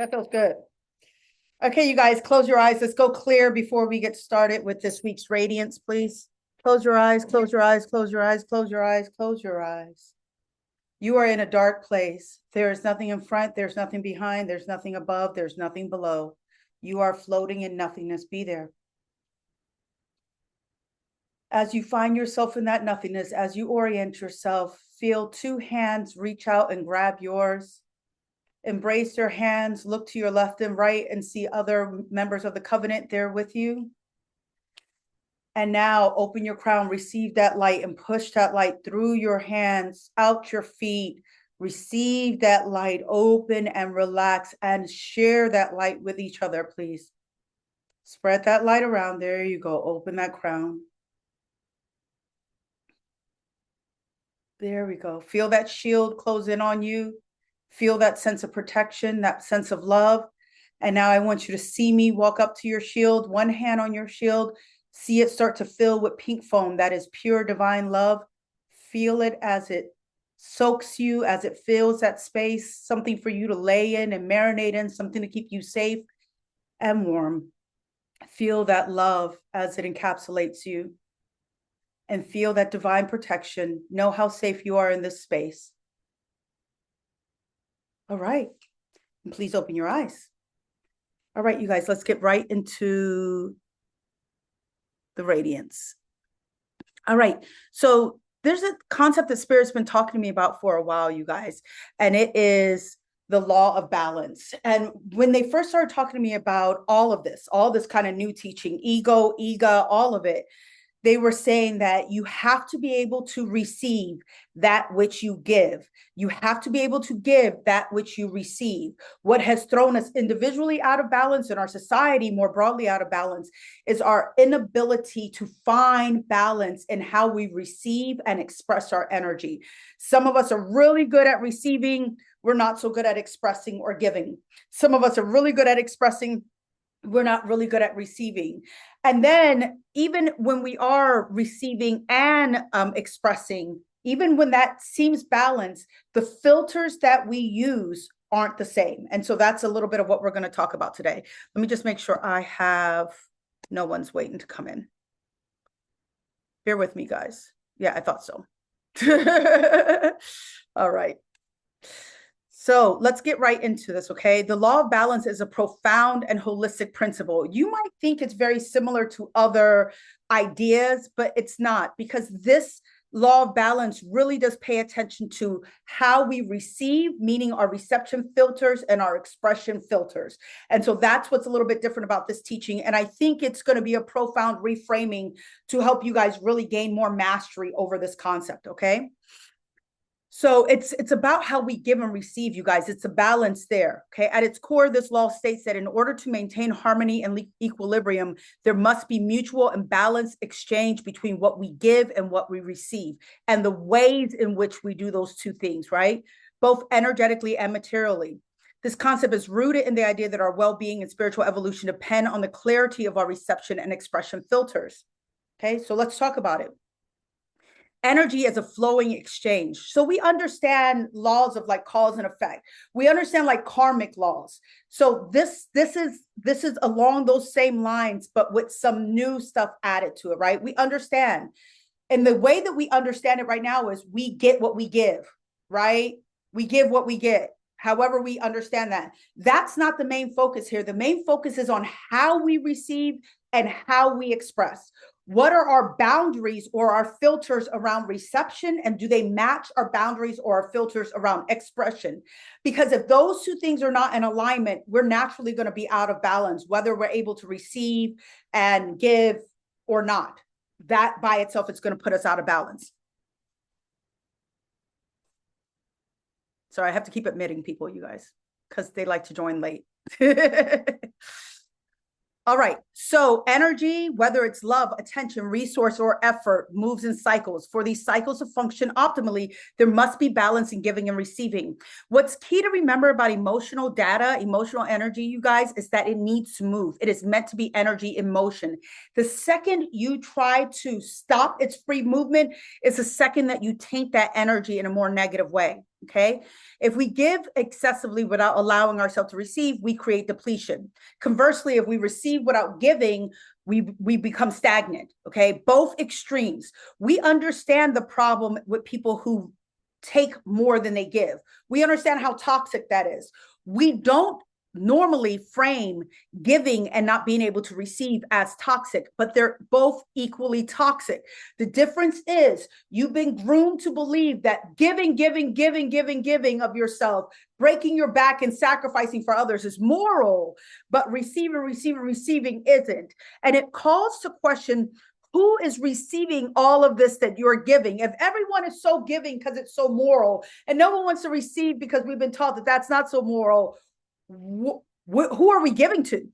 That feels good. Okay, you guys, close your eyes. Let's go clear before we get started with this week's radiance, please. Close your eyes, close your eyes, close your eyes, close your eyes, close your eyes. You are in a dark place. There is nothing in front, there's nothing behind, there's nothing above, there's nothing below. You are floating in nothingness. Be there. As you find yourself in that nothingness, as you orient yourself, feel two hands reach out and grab yours. Embrace your hands, look to your left and right and see other members of the covenant there with you. And now open your crown, receive that light and push that light through your hands, out your feet. Receive that light, open and relax and share that light with each other, please. Spread that light around. There you go. Open that crown. There we go. Feel that shield close in on you. Feel that sense of protection, that sense of love. And now I want you to see me walk up to your shield, one hand on your shield. See it start to fill with pink foam. That is pure divine love. Feel it as it soaks you, as it fills that space, something for you to lay in and marinate in, something to keep you safe and warm. Feel that love as it encapsulates you. And feel that divine protection. Know how safe you are in this space. All right. And please open your eyes. All right, you guys, let's get right into the radiance. All right. So there's a concept that Spirit's been talking to me about for a while, you guys, and it is the law of balance. And when they first started talking to me about all this kind of new teaching, ego, all of it, they were saying that you have to be able to receive that which you give. You have to be able to give that which you receive. What has thrown us individually out of balance and our society more broadly out of balance is our inability to find balance in how we receive and express our energy. Some of us are really good at receiving. We're not so good at expressing or giving. Some of us are really good at expressing. We're not really good at receiving. And then even when we are receiving and expressing, even when that seems balanced, the filters that we use aren't the same. And so that's a little bit of what we're going to talk about today. Let me just make sure I have no one's waiting to come in. Bear with me, guys. Yeah, I thought so. All right. So let's get right into this, okay? The law of balance is a profound and holistic principle. You might think it's very similar to other ideas, but it's not, because this law of balance really does pay attention to how we receive, meaning our reception filters and our expression filters. And so that's what's a little bit different about this teaching. And I think it's going to be a profound reframing to help you guys really gain more mastery over this concept, okay? So it's about how we give and receive, you guys. It's a balance there, okay? At its core, this law states that in order to maintain harmony and equilibrium, there must be mutual and balanced exchange between what we give and what we receive, and the ways in which we do those two things, right? Both energetically and materially. This concept is rooted in the idea that our well-being and spiritual evolution depend on the clarity of our reception and expression filters, okay? So let's talk about it. Energy as a flowing exchange. So we understand laws of like cause and effect. We understand like karmic laws. So this is along those same lines, but with some new stuff added to it, right? We understand. And the way that we understand it right now is we get what we give, right? We give what we get. However we understand that. That's not the main focus here. The main focus is on how we receive and how we express. What are our boundaries or our filters around reception, and do they match our boundaries or our filters around expression? Because if those two things are not in alignment, we're naturally going to be out of balance, whether we're able to receive and give or not. That by itself is going to put us out of balance. Sorry, I have to keep admitting people, you guys, because they like to join late. All right. So energy, whether it's love, attention, resource, or effort, moves in cycles. For these cycles to function optimally, there must be balance in giving and receiving. What's key to remember about emotional data, emotional energy, you guys, is that it needs to move. It is meant to be energy in motion. The second you try to stop its free movement is the second that you taint that energy in a more negative way. Okay. If we give excessively without allowing ourselves to receive, we create depletion. Conversely, if we receive without giving, we become stagnant. Okay. Both extremes. We understand the problem with people who take more than they give. We understand how toxic that is. We don't normally frame giving and not being able to receive as toxic, but they're both equally toxic. The difference is you've been groomed to believe that giving of yourself, breaking your back and sacrificing for others is moral, but receiving isn't. And it calls to question who is receiving all of this that you're giving. If everyone is so giving because it's so moral and no one wants to receive because we've been taught that that's not so moral, who are we giving to?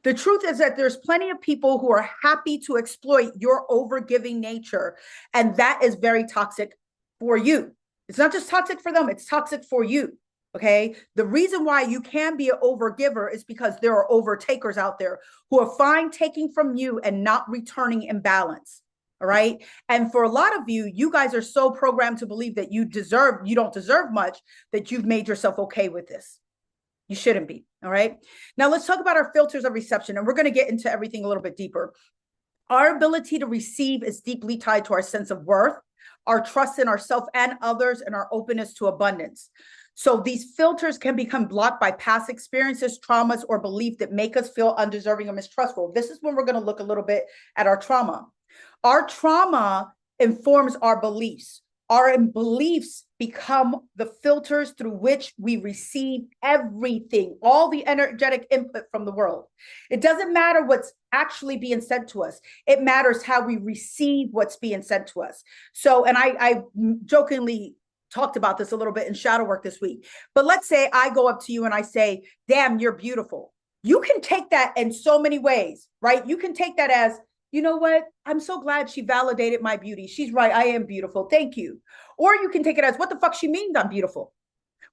The truth is that there's plenty of people who are happy to exploit your overgiving nature, and that is very toxic for you. It's not just toxic for them, it's toxic for you. Okay. The reason why you can be an overgiver is because there are overtakers out there who are fine taking from you and not returning in balance. All right. And for a lot of you, you guys are so programmed to believe that you don't deserve much, that you've made yourself okay with this. You shouldn't be. All right. Now let's talk about our filters of reception, and we're going to get into everything a little bit deeper. Our ability to receive is deeply tied to our sense of worth, our trust in ourselves and others, and our openness to abundance. So these filters can become blocked by past experiences, traumas, or belief that make us feel undeserving or mistrustful. This is when we're going to look a little bit at our trauma. Our trauma informs our beliefs. Our beliefs become the filters through which we receive everything, all the energetic input from the world. It doesn't matter what's actually being sent to us. It matters how we receive what's being sent to us. So, and I jokingly talked about this a little bit in shadow work this week, but let's say I go up to you and I say, damn, you're beautiful. You can take that in so many ways, right? You can take that as, you know what? I'm so glad she validated my beauty. She's right. I am beautiful. Thank you. Or you can take it as, what the fuck she means I'm beautiful?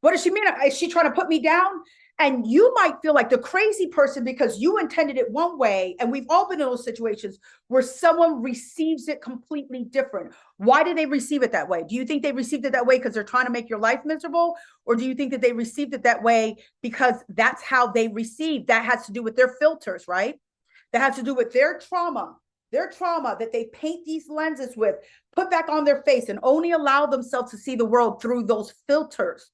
What does she mean? Is she trying to put me down? And you might feel like the crazy person because you intended it one way. And we've all been in those situations where someone receives it completely different. Why did they receive it that way? Do you think they received it that way because they're trying to make your life miserable? Or do you think that they received it that way because that's how they receive? That has to do with their filters, right? That has to do with their trauma that they paint these lenses with, put back on their face, and only allow themselves to see the world through those filters.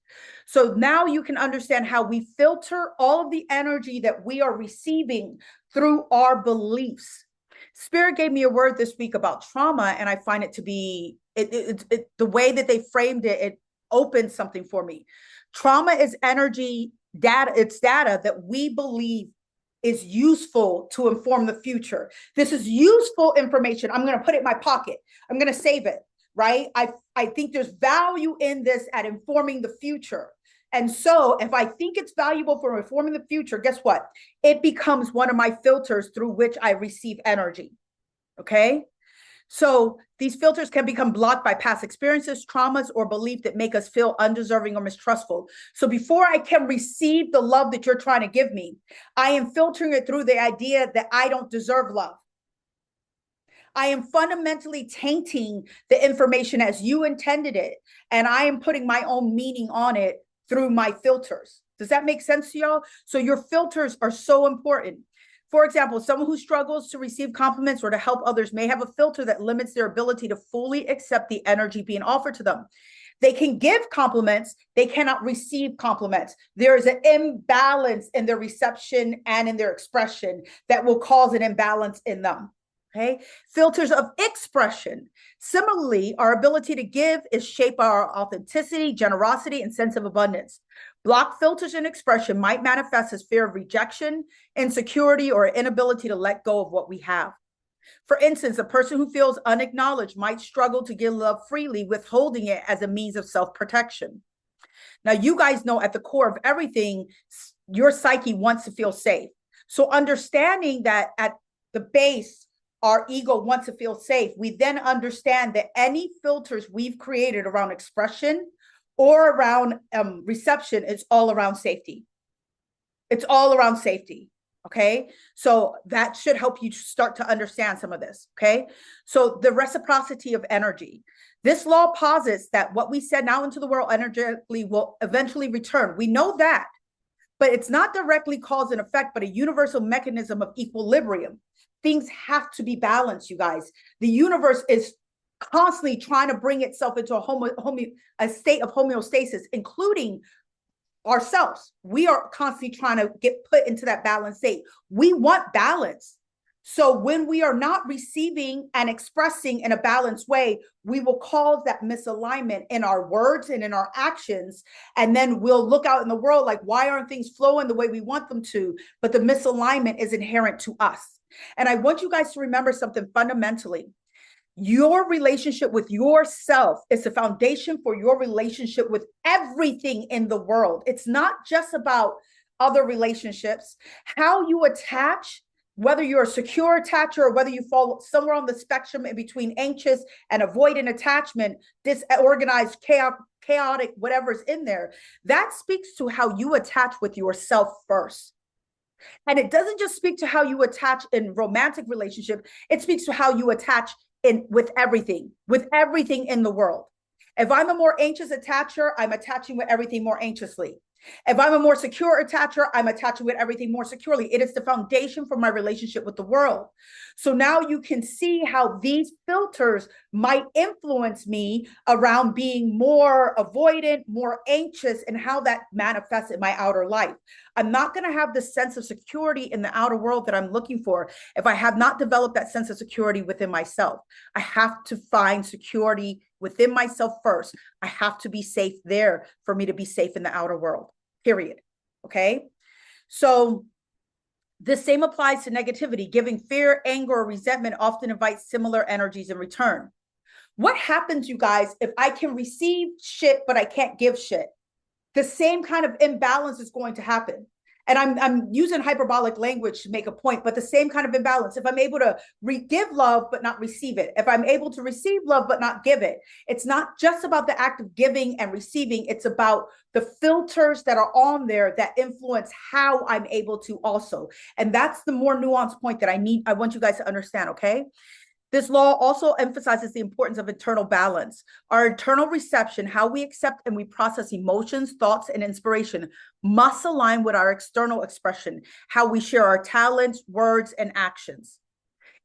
So now you can understand how we filter all of the energy that we are receiving through our beliefs. Spirit gave me a word this week about trauma, and I find it to be, the way that they framed it, it opened something for me. Trauma is energy, data, it's data that we believe is useful to inform the future. This is useful information. I'm going to put it in my pocket. I'm going to save it, right? I think there's value in this at informing the future. And so if I think it's valuable for informing the future, guess what? It becomes one of my filters through which I receive energy. Okay. So these filters can become blocked by past experiences, traumas, or belief that make us feel undeserving or mistrustful. So before I can receive the love that you're trying to give me, I am filtering it through the idea that I don't deserve love. I am fundamentally tainting the information as you intended it, and I am putting my own meaning on it through my filters. Does that make sense to y'all? So your filters are so important. For example, someone who struggles to receive compliments or to help others may have a filter that limits their ability to fully accept the energy being offered to them. They can give compliments, they cannot receive compliments. There is an imbalance in their reception and in their expression that will cause an imbalance in them. Okay. Filters of expression. Similarly, our ability to give is shaped by our authenticity, generosity, and sense of abundance. Block filters in expression might manifest as fear of rejection, insecurity, or inability to let go of what we have. For instance, a person who feels unacknowledged might struggle to give love freely, withholding it as a means of self-protection. Now, you guys know at the core of everything, your psyche wants to feel safe. So understanding that at the base, our ego wants to feel safe, we then understand that any filters we've created around expression or around reception is all around safety. It's all around safety. Okay. So that should help you start to understand some of this. Okay. So the reciprocity of energy. This law posits that what we send out into the world energetically will eventually return. We know that, but it's not directly cause and effect, but a universal mechanism of equilibrium. Things have to be balanced, you guys. The universe is constantly trying to bring itself into a state of homeostasis, including ourselves. We are constantly trying to get put into that balanced state. We want balance. So when we are not receiving and expressing in a balanced way, we will cause that misalignment in our words and in our actions. And then we'll look out in the world like, why aren't things flowing the way we want them to? But the misalignment is inherent to us. And I want you guys to remember something fundamentally. Your relationship with yourself is the foundation for your relationship with everything in the world. It's not just about other relationships. How you attach, whether you're a secure attacher or whether you fall somewhere on the spectrum in between anxious and avoidant attachment, disorganized, chaotic, whatever's in there, that speaks to how you attach with yourself first. And it doesn't just speak to how you attach in romantic relationship, it speaks to how you attach with everything in the world. If I'm a more anxious attacher, I'm attaching with everything more anxiously. If I'm a more secure attacher, I'm attaching with everything more securely. It is the foundation for my relationship with the world. So now you can see how these filters might influence me around being more avoidant, more anxious, and how that manifests in my outer life. I'm not going to have the sense of security in the outer world that I'm looking for if I have not developed that sense of security within myself. I have to find security within myself first. I have to be safe there for me to be safe in the outer world, period. Okay. So the same applies to negativity. Giving fear, anger, or resentment often invites similar energies in return. What happens, you guys, if I can receive shit, but I can't give shit? The same kind of imbalance is going to happen. And I'm using hyperbolic language to make a point, but the same kind of imbalance. If I'm able to give love, but not receive it, if I'm able to receive love, but not give it, it's not just about the act of giving and receiving. It's about the filters that are on there that influence how I'm able to also. And that's the more nuanced point that I want you guys to understand, okay? This law also emphasizes the importance of internal balance. Our internal reception, how we accept and we process emotions, thoughts, and inspiration, must align with our external expression, how we share our talents, words, and actions.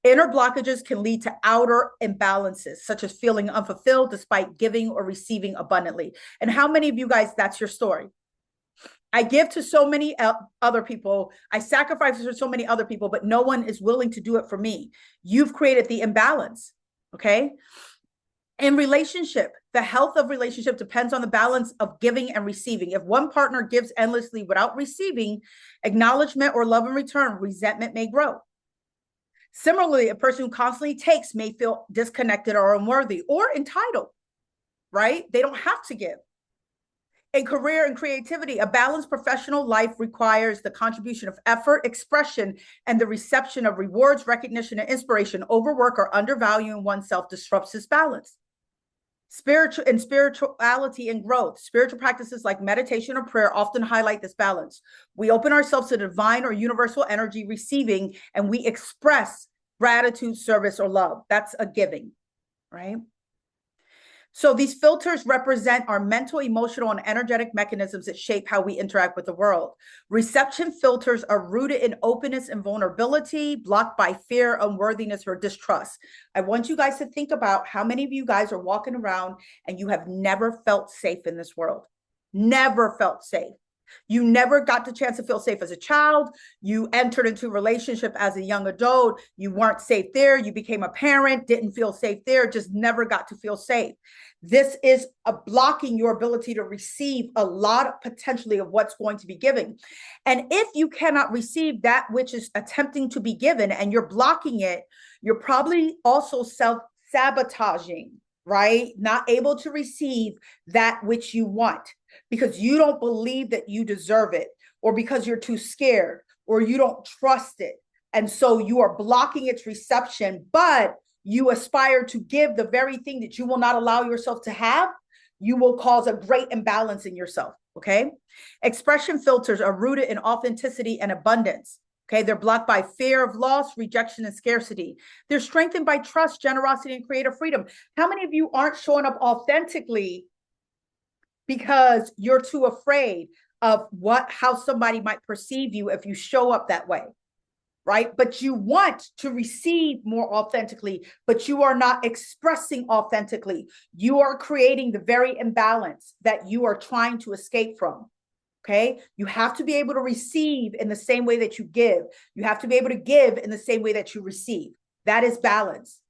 Inner blockages can lead to outer imbalances, such as feeling unfulfilled despite giving or receiving abundantly. And how many of you guys, that's your story? I give to so many other people. I sacrifice for so many other people, but no one is willing to do it for me. You've created the imbalance, okay? In relationship, the health of relationship depends on the balance of giving and receiving. If one partner gives endlessly without receiving acknowledgement or love in return, resentment may grow. Similarly, a person who constantly takes may feel disconnected or unworthy or entitled, right? They don't have to give. In career and creativity, a balanced professional life requires the contribution of effort, expression, and the reception of rewards, recognition, and inspiration. Overwork or undervaluing oneself disrupts this balance. Spirituality and growth. Spiritual practices like meditation or prayer often highlight this balance. We open ourselves to divine or universal energy receiving, and we express gratitude, service, or love. That's a giving, right? So these filters represent our mental, emotional, and energetic mechanisms that shape how we interact with the world. Reception filters are rooted in openness and vulnerability, blocked by fear, unworthiness, or distrust. I want you guys to think about how many of you guys are walking around and you have never felt safe in this world. Never felt safe. You never got the chance to feel safe as a child. You entered into a relationship as a young adult. You weren't safe there. You became a parent, didn't feel safe there, just never got to feel safe. This is blocking your ability to receive a lot potentially of what's going to be given. And if you cannot receive that which is attempting to be given and you're blocking it, you're probably also self-sabotaging, right? Not able to receive that which you want because you don't believe that you deserve it, or because you're too scared, or you don't trust it. And so you are blocking its reception, but you aspire to give the very thing that you will not allow yourself to have. You will cause a great imbalance in yourself, okay? Expression filters are rooted in authenticity and abundance. Okay, they're blocked by fear of loss, rejection, and scarcity. They're strengthened by trust, generosity, and creative freedom. How many of you aren't showing up authentically because you're too afraid of how somebody might perceive you if you show up that way? Right? But you want to receive more authentically, but you are not expressing authentically. You are creating the very imbalance that you are trying to escape from. Okay. You have to be able to receive in the same way that you give. You have to be able to give in the same way that you receive. That is balance.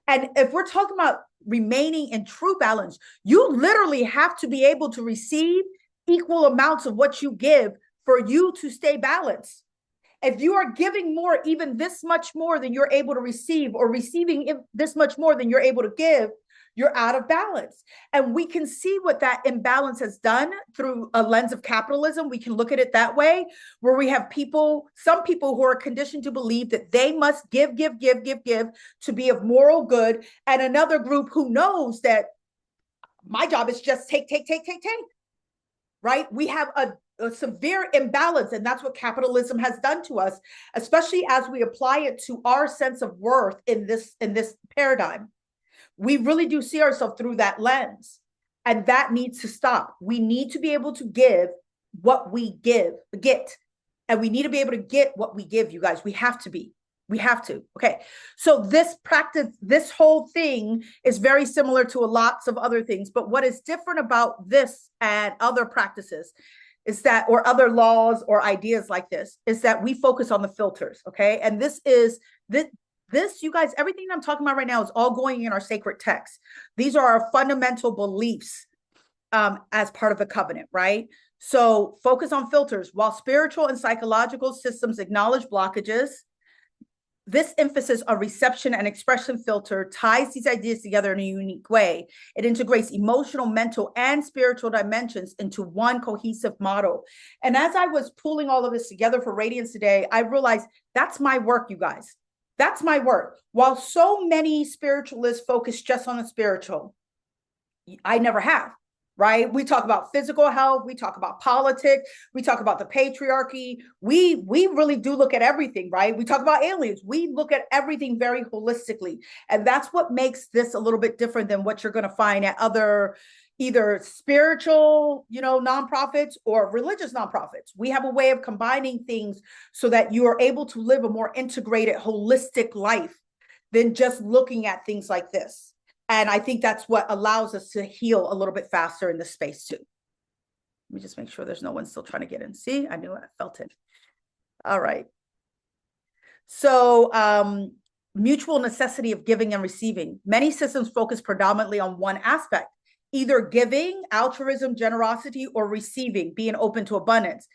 And if we're talking about remaining in true balance, you literally have to be able to receive equal amounts of what you give for you to stay balanced. If you are giving more, even this much more than you're able to receive, or receiving this much more than you're able to give, you're out of balance. And we can see what that imbalance has done through a lens of capitalism. We can look at it that way, where we have some people who are conditioned to believe that they must give to be of moral good, and another group who knows that my job is just take, right? We have a severe imbalance, and that's what capitalism has done to us, especially as we apply it to our sense of worth in this paradigm. We really do see ourselves through that lens, and that needs to stop. We need to be able to give what we get, and we need to be able to get what we give, you guys. We have to. Okay. So this practice, this whole thing is very similar to lots of other things, but what is different about this and other practices is that, or other laws or ideas like this, is that we focus on the filters. Okay. And this, you guys, everything I'm talking about right now is all going in our sacred text. These are our fundamental beliefs as part of the covenant, right? So focus on filters. While spiritual and psychological systems acknowledge blockages, this emphasis on reception and expression filter ties these ideas together in a unique way. It integrates emotional, mental, and spiritual dimensions into one cohesive model. And as I was pulling all of this together for Radiance today, I realized that's my work, you guys. That's my work. While so many spiritualists focus just on the spiritual, I never have. Right? We talk about physical health. We talk about politics. We talk about the patriarchy. We really do look at everything, right? We talk about aliens. We look at everything very holistically. And that's what makes this a little bit different than what you're going to find at other either spiritual, nonprofits or religious nonprofits. We have a way of combining things so that you are able to live a more integrated, holistic life than just looking at things like this. And I think that's what allows us to heal a little bit faster in this space too. Let me just make sure there's no one still trying to get in. See, I knew it, I felt it. All right. So mutual necessity of giving and receiving. Many systems focus predominantly on one aspect, either giving, altruism, generosity, or receiving, being open to abundance.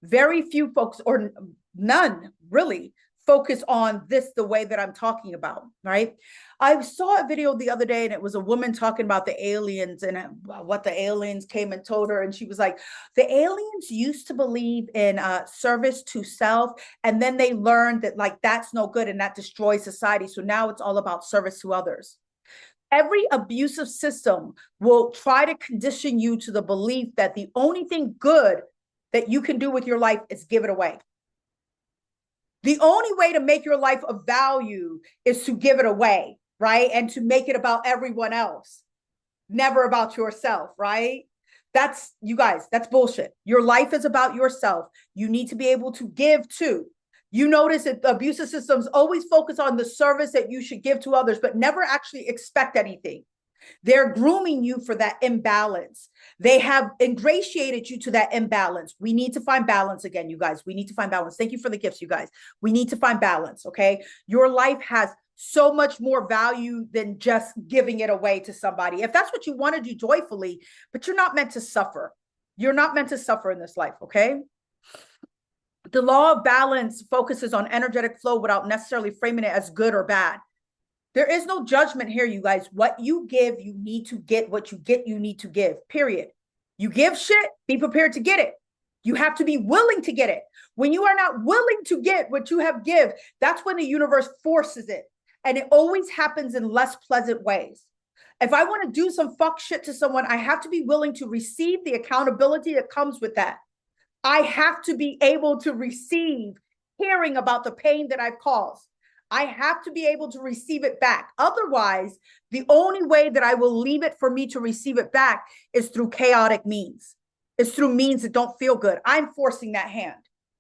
Very few folks, or none really, focus on this the way that I'm talking about, right? I saw a video the other day, and it was a woman talking about the aliens and what the aliens came and told her. And she was like, the aliens used to believe in service to self. And then they learned that that's no good and that destroys society. So now it's all about service to others. Every abusive system will try to condition you to the belief that the only thing good that you can do with your life is give it away. The only way to make your life of value is to give it away, right? And to make it about everyone else, never about yourself, right? That's, you guys, that's bullshit. Your life is about yourself. You need to be able to give too. You notice that abusive systems always focus on the service that you should give to others, but never actually expect anything. They're grooming you for that imbalance. They have ingratiated you to that imbalance. We need to find balance again, you guys. We need to find balance. Thank you for the gifts, you guys. We need to find balance, okay? Your life has so much more value than just giving it away to somebody. If that's what you want to do joyfully, but you're not meant to suffer. You're not meant to suffer in this life, okay? The law of balance focuses on energetic flow without necessarily framing it as good or bad. There is no judgment here, you guys. What you give, you need to get. What you get, you need to give, period. You give shit, be prepared to get it. You have to be willing to get it. When you are not willing to get what you have give, that's when the universe forces it. And it always happens in less pleasant ways. If I want to do some fuck shit to someone, I have to be willing to receive the accountability that comes with that. I have to be able to receive caring about the pain that I've caused. I have to be able to receive it back. Otherwise, the only way that I will leave it for me to receive it back is through chaotic means. It's through means that don't feel good. I'm forcing that hand.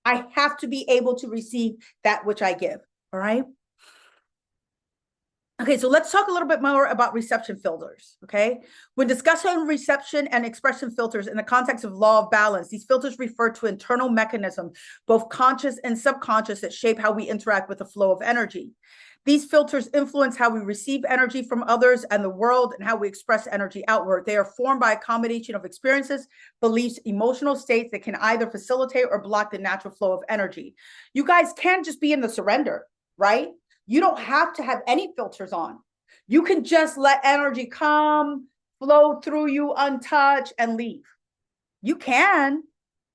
I have to be able to receive that which I give. All right. Okay, so let's talk a little bit more about reception filters, okay? When discussing reception and expression filters in the context of law of balance, these filters refer to internal mechanisms, both conscious and subconscious, that shape how we interact with the flow of energy. These filters influence how we receive energy from others and the world and how we express energy outward. They are formed by a combination of experiences, beliefs, emotional states that can either facilitate or block the natural flow of energy. You guys can't just be in the surrender, right? You don't have to have any filters on. You can just let energy come, flow through you untouched, and leave. You can.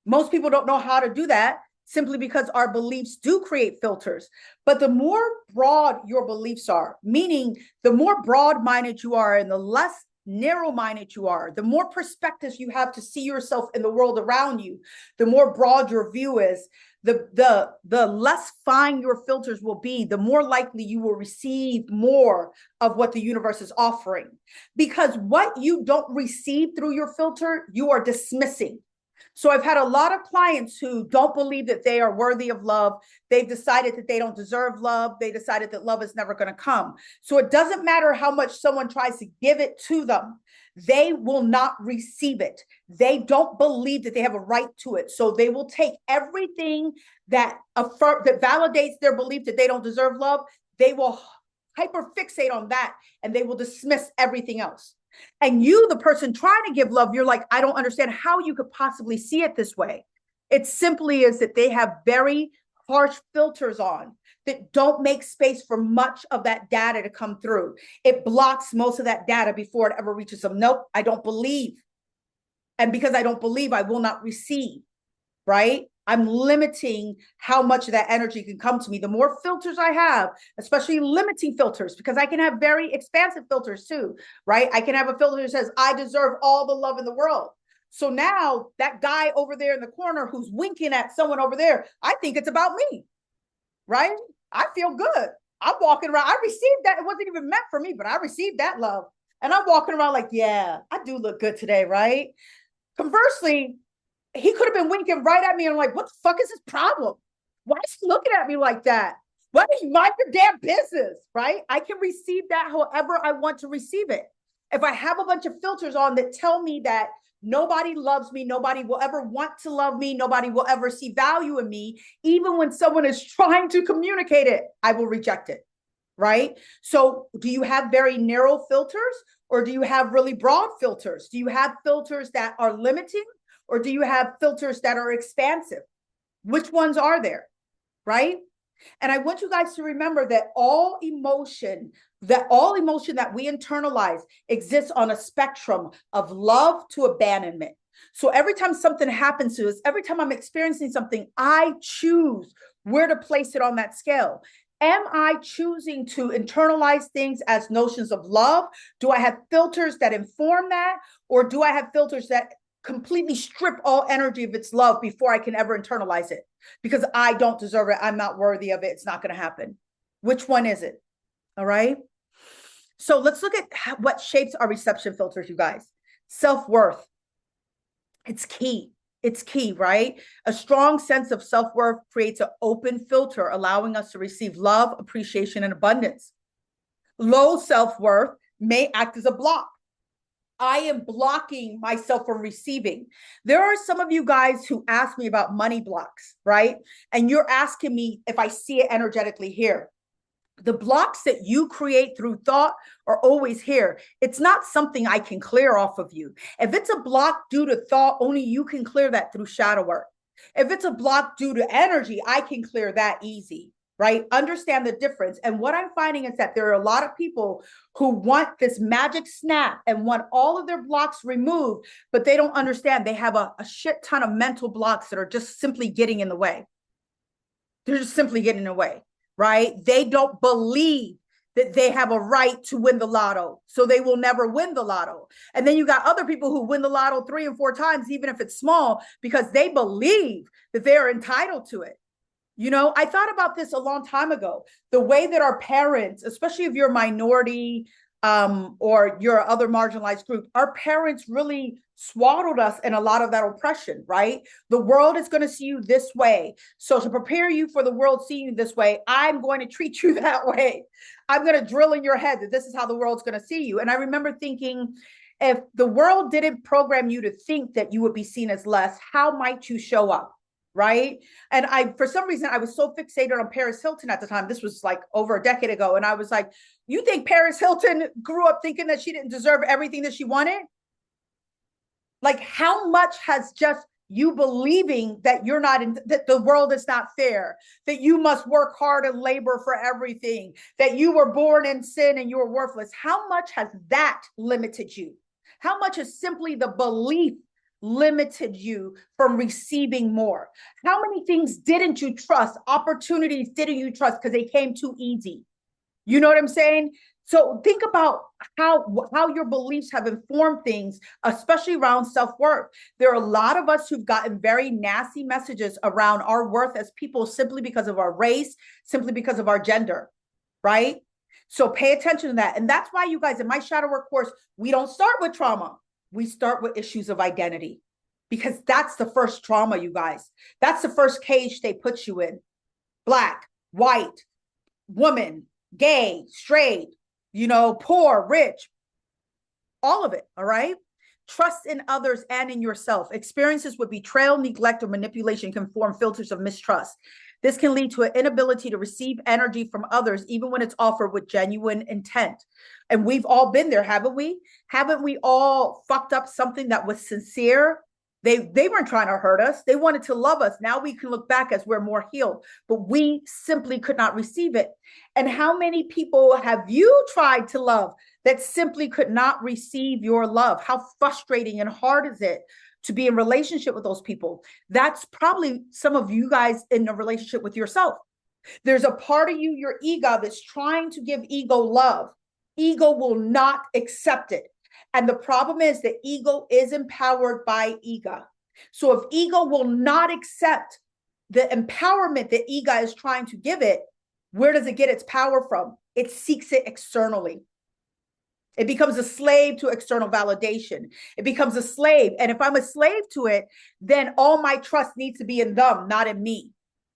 Most people don't know how to do that simply because our beliefs do create filters. But the more broad your beliefs are, meaning the more broad-minded you are and the less narrow-minded you are, the more perspectives you have to see yourself in the world around you, the more broad your view is, the less fine your filters will be, the more likely you will receive more of what the universe is offering. Because what you don't receive through your filter, you are dismissing. So I've had a lot of clients who don't believe that they are worthy of love. They've decided that they don't deserve love. They decided that love is never going to come. So it doesn't matter how much someone tries to give it to them. They will not receive it. They don't believe that they have a right to it. So they will take everything that validates their belief that they don't deserve love. They will hyperfixate on that and they will dismiss everything else. And you, the person trying to give love, you're like, I don't understand how you could possibly see it this way. It simply is that they have very harsh filters on that don't make space for much of that data to come through. It blocks most of that data before it ever reaches them. Nope, I don't believe. And because I don't believe, I will not receive, right? I'm limiting how much of that energy can come to me. The more filters I have, especially limiting filters, because I can have very expansive filters too, right? I can have a filter that says, I deserve all the love in the world. So now that guy over there in the corner who's winking at someone over there, I think it's about me, right? I feel good. I'm walking around. I received that. It wasn't even meant for me, but I received that love. And I'm walking around like, yeah, I do look good today, right? Conversely, he could have been winking right at me and I'm like, what the fuck is his problem? Why is he looking at me like that? Why don't you mind your damn business, right? I can receive that however I want to receive it. If I have a bunch of filters on that tell me that nobody loves me, nobody will ever want to love me, nobody will ever see value in me, even when someone is trying to communicate it, I will reject it, right? So do you have very narrow filters or do you have really broad filters? Do you have filters that are limiting? Or do you have filters that are expansive? Which ones are there, right? And I want you guys to remember that all emotion that we internalize exists on a spectrum of love to abandonment. So every time something happens to us, every time I'm experiencing something, I choose where to place it on that scale. Am I choosing to internalize things as notions of love? Do I have filters that inform that? Or do I have filters that completely strip all energy of its love before I can ever internalize it? Because I don't deserve it. I'm not worthy of it. It's not going to happen. Which one is it? All right. So let's look at what shapes our reception filters, you guys. Self-worth. It's key. It's key, right? A strong sense of self-worth creates an open filter, allowing us to receive love, appreciation, and abundance. Low self-worth may act as a block. I am blocking myself from receiving. There are some of you guys who ask me about money blocks, right? And you're asking me if I see it energetically here. The blocks that you create through thought are always here. It's not something I can clear off of you. If it's a block due to thought, only you can clear that through shadow work. If it's a block due to energy, I can clear that easy. Right? Understand the difference. And what I'm finding is that there are a lot of people who want this magic snap and want all of their blocks removed, but they don't understand. They have a shit ton of mental blocks that are just simply getting in the way. They're just simply getting in the way, right? They don't believe that they have a right to win the lotto. So they will never win the lotto. And then you got other people who win the lotto 3 and 4 times, even if it's small, because they believe that they are entitled to it. You know, I thought about this a long time ago. The way that our parents, especially if you're a minority, or you're other marginalized group, our parents really swaddled us in a lot of that oppression, right? The world is going to see you this way. So to prepare you for the world seeing you this way, I'm going to treat you that way. I'm going to drill in your head that this is how the world's going to see you. And I remember thinking, if the world didn't program you to think that you would be seen as less, how might you show up? Right. And for some reason, I was so fixated on Paris Hilton at the time. This was like over a decade ago. And I was like, you think Paris Hilton grew up thinking that she didn't deserve everything that she wanted? Like, how much has just you believing that you're not in, that the world is not fair, that you must work hard and labor for everything, that you were born in sin and you were worthless? How much has that limited you? How much is simply the belief limited you from receiving more? How many things didn't you trust? Opportunities didn't you trust because they came too easy? You know what I'm saying? So think about how your beliefs have informed things, especially around self-worth. There are a lot of us who've gotten very nasty messages around our worth as people simply because of our race, simply because of our gender, right? So pay attention to that. And that's why, you guys, in my shadow work course, we don't start with trauma. We start with issues of identity, because that's the first trauma, you guys. That's the first cage they put you in. Black, white, woman, gay, straight, you know, poor, rich, all of it. All right. Trust in others and in yourself. Experiences with betrayal, neglect, or manipulation can form filters of mistrust. This can lead to an inability to receive energy from others, even when it's offered with genuine intent. And we've all been there, haven't we? Haven't we all fucked up something that was sincere? They weren't trying to hurt us. They wanted to love us. Now we can look back as we're more healed, but we simply could not receive it. And how many people have you tried to love that simply could not receive your love? How frustrating and hard is it to be in relationship with those people? That's probably some of you guys in a relationship with yourself. There's a part of you, your ego, that's trying to give ego love. Ego will not accept it. And the problem is that ego is empowered by ego. So if ego will not accept the empowerment that ego is trying to give it, where does it get its power from? It seeks it externally. It becomes a slave to external validation. It becomes a slave. And if I'm a slave to it, then all my trust needs to be in them, not in me.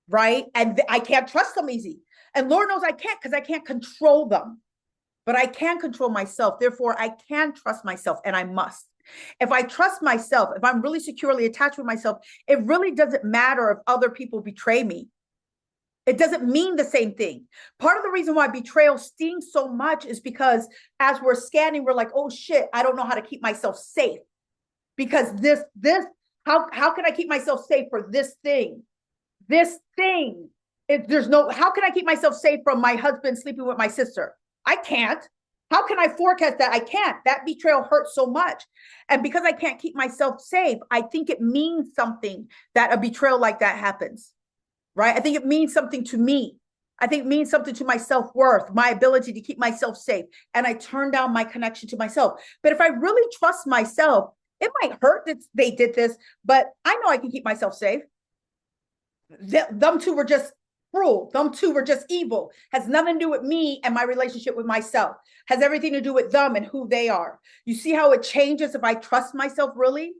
Right? And I can't trust them easy. And Lord knows I can't, because I can't control them. But I can control myself. Therefore, I can trust myself, and I must. If I trust myself, if I'm really securely attached with myself, it really doesn't matter if other people betray me. It doesn't mean the same thing. Part of the reason why betrayal stings so much is because as we're scanning, we're like, oh shit, I don't know how to keep myself safe. Because how can I keep myself safe for this thing? This thing, how can I keep myself safe from my husband sleeping with my sister? I can't. How can I forecast that? I can't. That betrayal hurts so much. And because I can't keep myself safe, I think it means something that a betrayal like that happens, right? I think it means something to me. I think it means something to my self-worth, my ability to keep myself safe. And I turn down my connection to myself. But if I really trust myself, it might hurt that they did this, but I know I can keep myself safe. Them two were just cruel. Them two were just evil. Has nothing to do with me and my relationship with myself. Has everything to do with them and who they are. You see how it changes if I trust myself really?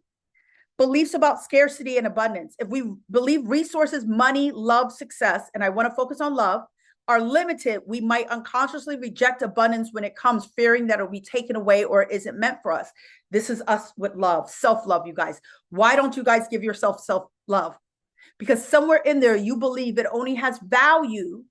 Beliefs about scarcity and abundance. If we believe resources, money, love, success, and I want to focus on love, are limited, we might unconsciously reject abundance when it comes, fearing that it'll be taken away or it isn't meant for us. This is us with love, self-love, you guys. Why don't you guys give yourself self-love? Because somewhere in there, you believe it only has value,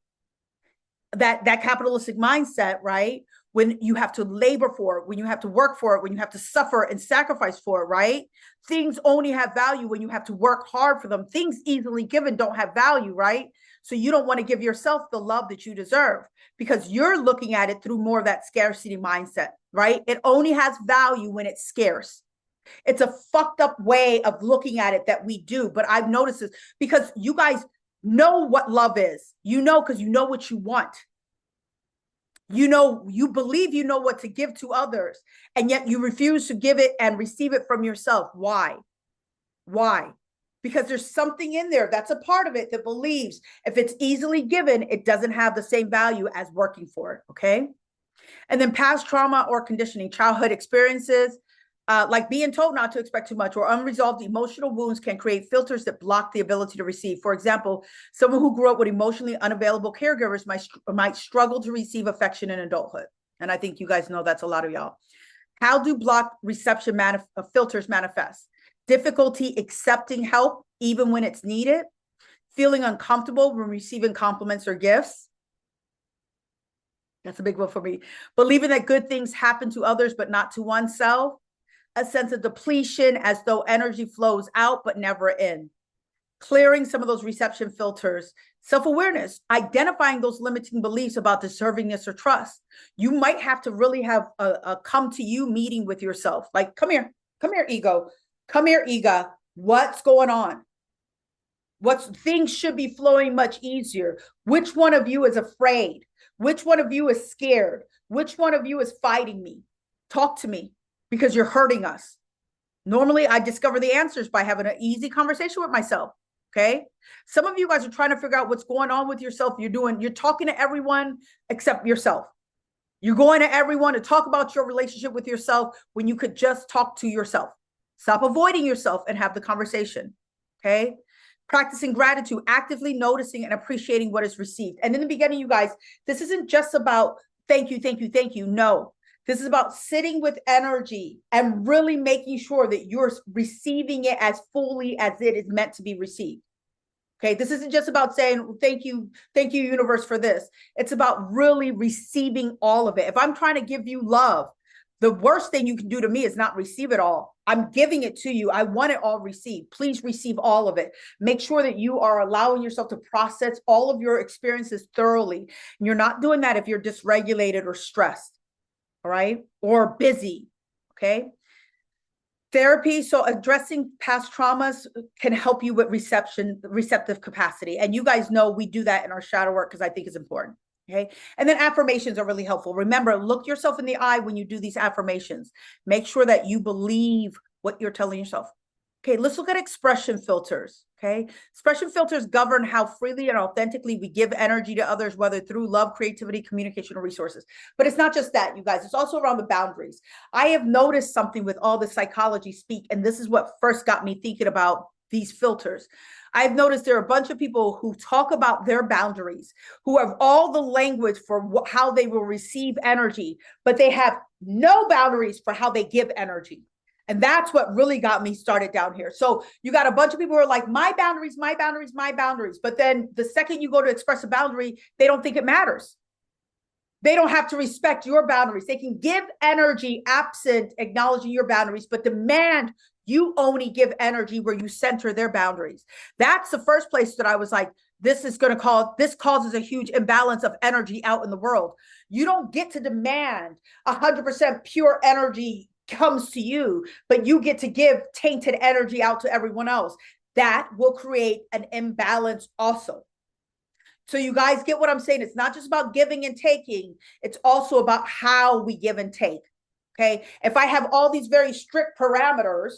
that capitalistic mindset, right? When you have to labor for it, when you have to work for it, when you have to suffer and sacrifice for it, right? Things only have value when you have to work hard for them. Things easily given don't have value, right? So you don't want to give yourself the love that you deserve because you're looking at it through more of that scarcity mindset, right? It only has value when it's scarce. It's a fucked up way of looking at it that we do. But I've noticed this because you guys know what love is. You know, because you know what you want. You know, you believe you know what to give to others, and yet you refuse to give it and receive it from yourself. Why? Why? because there's something in there that's a part of it that believes if it's easily given, it doesn't have the same value as working for it, okay? And then past trauma or conditioning, childhood experiences, like being told not to expect too much, or unresolved emotional wounds can create filters that block the ability to receive. For example, someone who grew up with emotionally unavailable caregivers might struggle to receive affection in adulthood. And I think you guys know that's a lot of y'all. How do block reception filters manifest? Difficulty accepting help even when it's needed, feeling uncomfortable when receiving compliments or gifts. That's a big one for me. Believing that good things happen to others but not to oneself. A sense of depletion, as though energy flows out but never in. Clearing some of those reception filters. Self-awareness, identifying those limiting beliefs about deservingness or trust. You might have to really have a come to you meeting with yourself. Like, come here, ego. Come here, ego. What's going on? Things should be flowing much easier. Which one of you is afraid? Which one of you is scared? Which one of you is fighting me? Talk to me, because you're hurting us. Normally, I discover the answers by having an easy conversation with myself. Okay. Some of you guys are trying to figure out what's going on with yourself. You're talking to everyone except yourself. You're going to everyone to talk about your relationship with yourself when you could just talk to yourself. Stop avoiding yourself and have the conversation. Okay. Practicing gratitude, actively noticing and appreciating what is received. And in the beginning, you guys, this isn't just about thank you, thank you, thank you. No, this is about sitting with energy and really making sure that you're receiving it as fully as it is meant to be received. Okay, this isn't just about saying thank you, universe, for this. It's about really receiving all of it. If I'm trying to give you love, the worst thing you can do to me is not receive it all. I'm giving it to you. I want it all received. Please receive all of it. Make sure that you are allowing yourself to process all of your experiences thoroughly. And you're not doing that if you're dysregulated or stressed, all right? Or busy, okay? Therapy, so addressing past traumas can help you with receptive capacity. And you guys know we do that in our shadow work because I think it's important. Okay. And then affirmations are really helpful. Remember, look yourself in the eye when you do these affirmations. Make sure that you believe what you're telling yourself. Okay, let's look at expression filters. Okay, expression filters govern how freely and authentically we give energy to others, whether through love, creativity, communication, or resources. But it's not just that, you guys. It's also around the boundaries. I have noticed something with all the psychology speak, and this is what first got me thinking about these filters. I've noticed there are a bunch of people who talk about their boundaries, who have all the language for how they will receive energy, but they have no boundaries for how they give energy. And that's what really got me started down here. So you got a bunch of people who are like, my boundaries, my boundaries, my boundaries. But then the second you go to express a boundary, they don't think it matters. They don't have to respect your boundaries. They can give energy absent acknowledging your boundaries, but demand you only give energy where you center their boundaries. That's the first place that I was like, this causes a huge imbalance of energy out in the world. You don't get to demand 100% pure energy comes to you, but you get to give tainted energy out to everyone else. That will create an imbalance also. So you guys get what I'm saying? It's not just about giving and taking. It's also about how we give and take. Okay. If I have all these very strict parameters,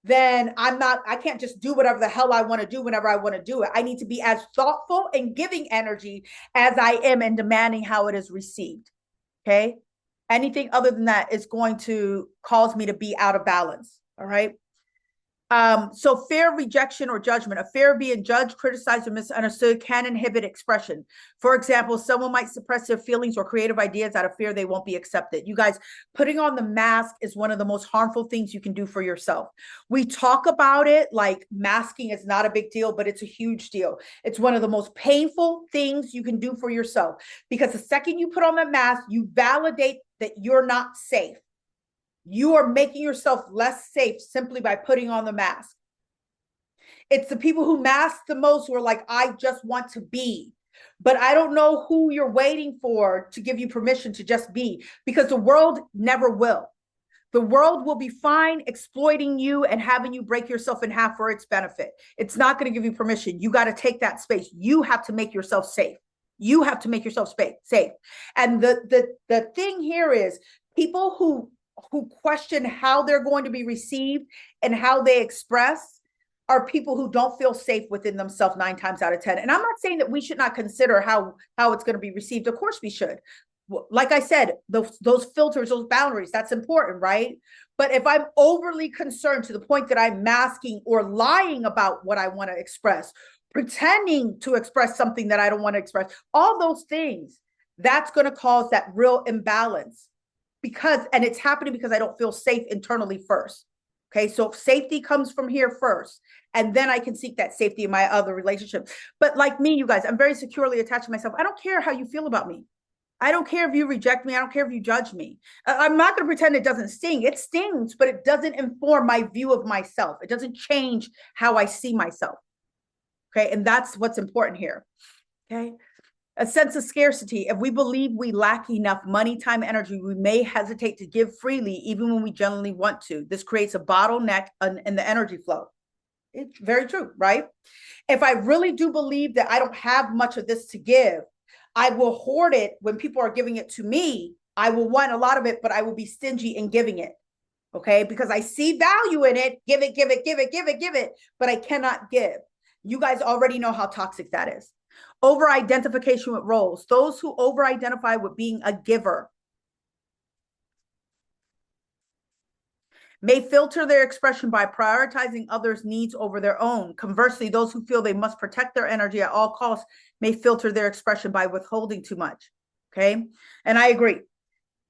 then I can't just do whatever the hell I want to do whenever I want to do it. I need to be as thoughtful and giving energy as I am in demanding how it is received. Okay. Anything other than that is going to cause me to be out of balance. All right. So fear of rejection or judgment, a fear of being judged, criticized, or misunderstood can inhibit expression. For example, someone might suppress their feelings or creative ideas out of fear they won't be accepted. You guys, putting on the mask is one of the most harmful things you can do for yourself. We talk about it like masking is not a big deal, but it's a huge deal. It's one of the most painful things you can do for yourself, because the second you put on the mask, you validate that you're not safe. You are making yourself less safe simply by putting on the mask. It's the people who mask the most who are like, I just want to be. But I don't know who you're waiting for to give you permission to just be, because the world never will. The world will be fine exploiting you and having you break yourself in half for its benefit. It's not going to give you permission. You got to take that space. You have to make yourself safe. You have to make yourself safe. And the thing here is people who question how they're going to be received and how they express, are people who don't feel safe within themselves 9 times out of 10. And I'm not saying that we should not consider how it's going to be received. Of course we should. Like I said, those filters, those boundaries, that's important, right? But if I'm overly concerned to the point that I'm masking or lying about what I want to express, pretending to express something that I don't want to express, all those things, that's going to cause that real imbalance, and it's happening because I don't feel safe internally first. Okay, so safety comes from here first, and then I can seek that safety in my other relationships. But like me, you guys, I'm very securely attached to myself. I don't care how you feel about me. I don't care if you reject me. I don't care if you judge me. I'm not going to pretend it doesn't sting. It stings, but it doesn't inform my view of myself. It doesn't change how I see myself. Okay, and that's what's important here. Okay, a sense of scarcity. If we believe we lack enough money, time, energy, we may hesitate to give freely, even when we genuinely want to. This creates a bottleneck in the energy flow. It's very true, right? If I really do believe that I don't have much of this to give, I will hoard it when people are giving it to me. I will want a lot of it, but I will be stingy in giving it. Okay, because I see value in it. Give it, give it, give it, give it, give it, but I cannot give. You guys already know how toxic that is. Over-identification with roles. Those who over-identify with being a giver may filter their expression by prioritizing others' needs over their own. Conversely, those who feel they must protect their energy at all costs may filter their expression by withholding too much. Okay, and I agree.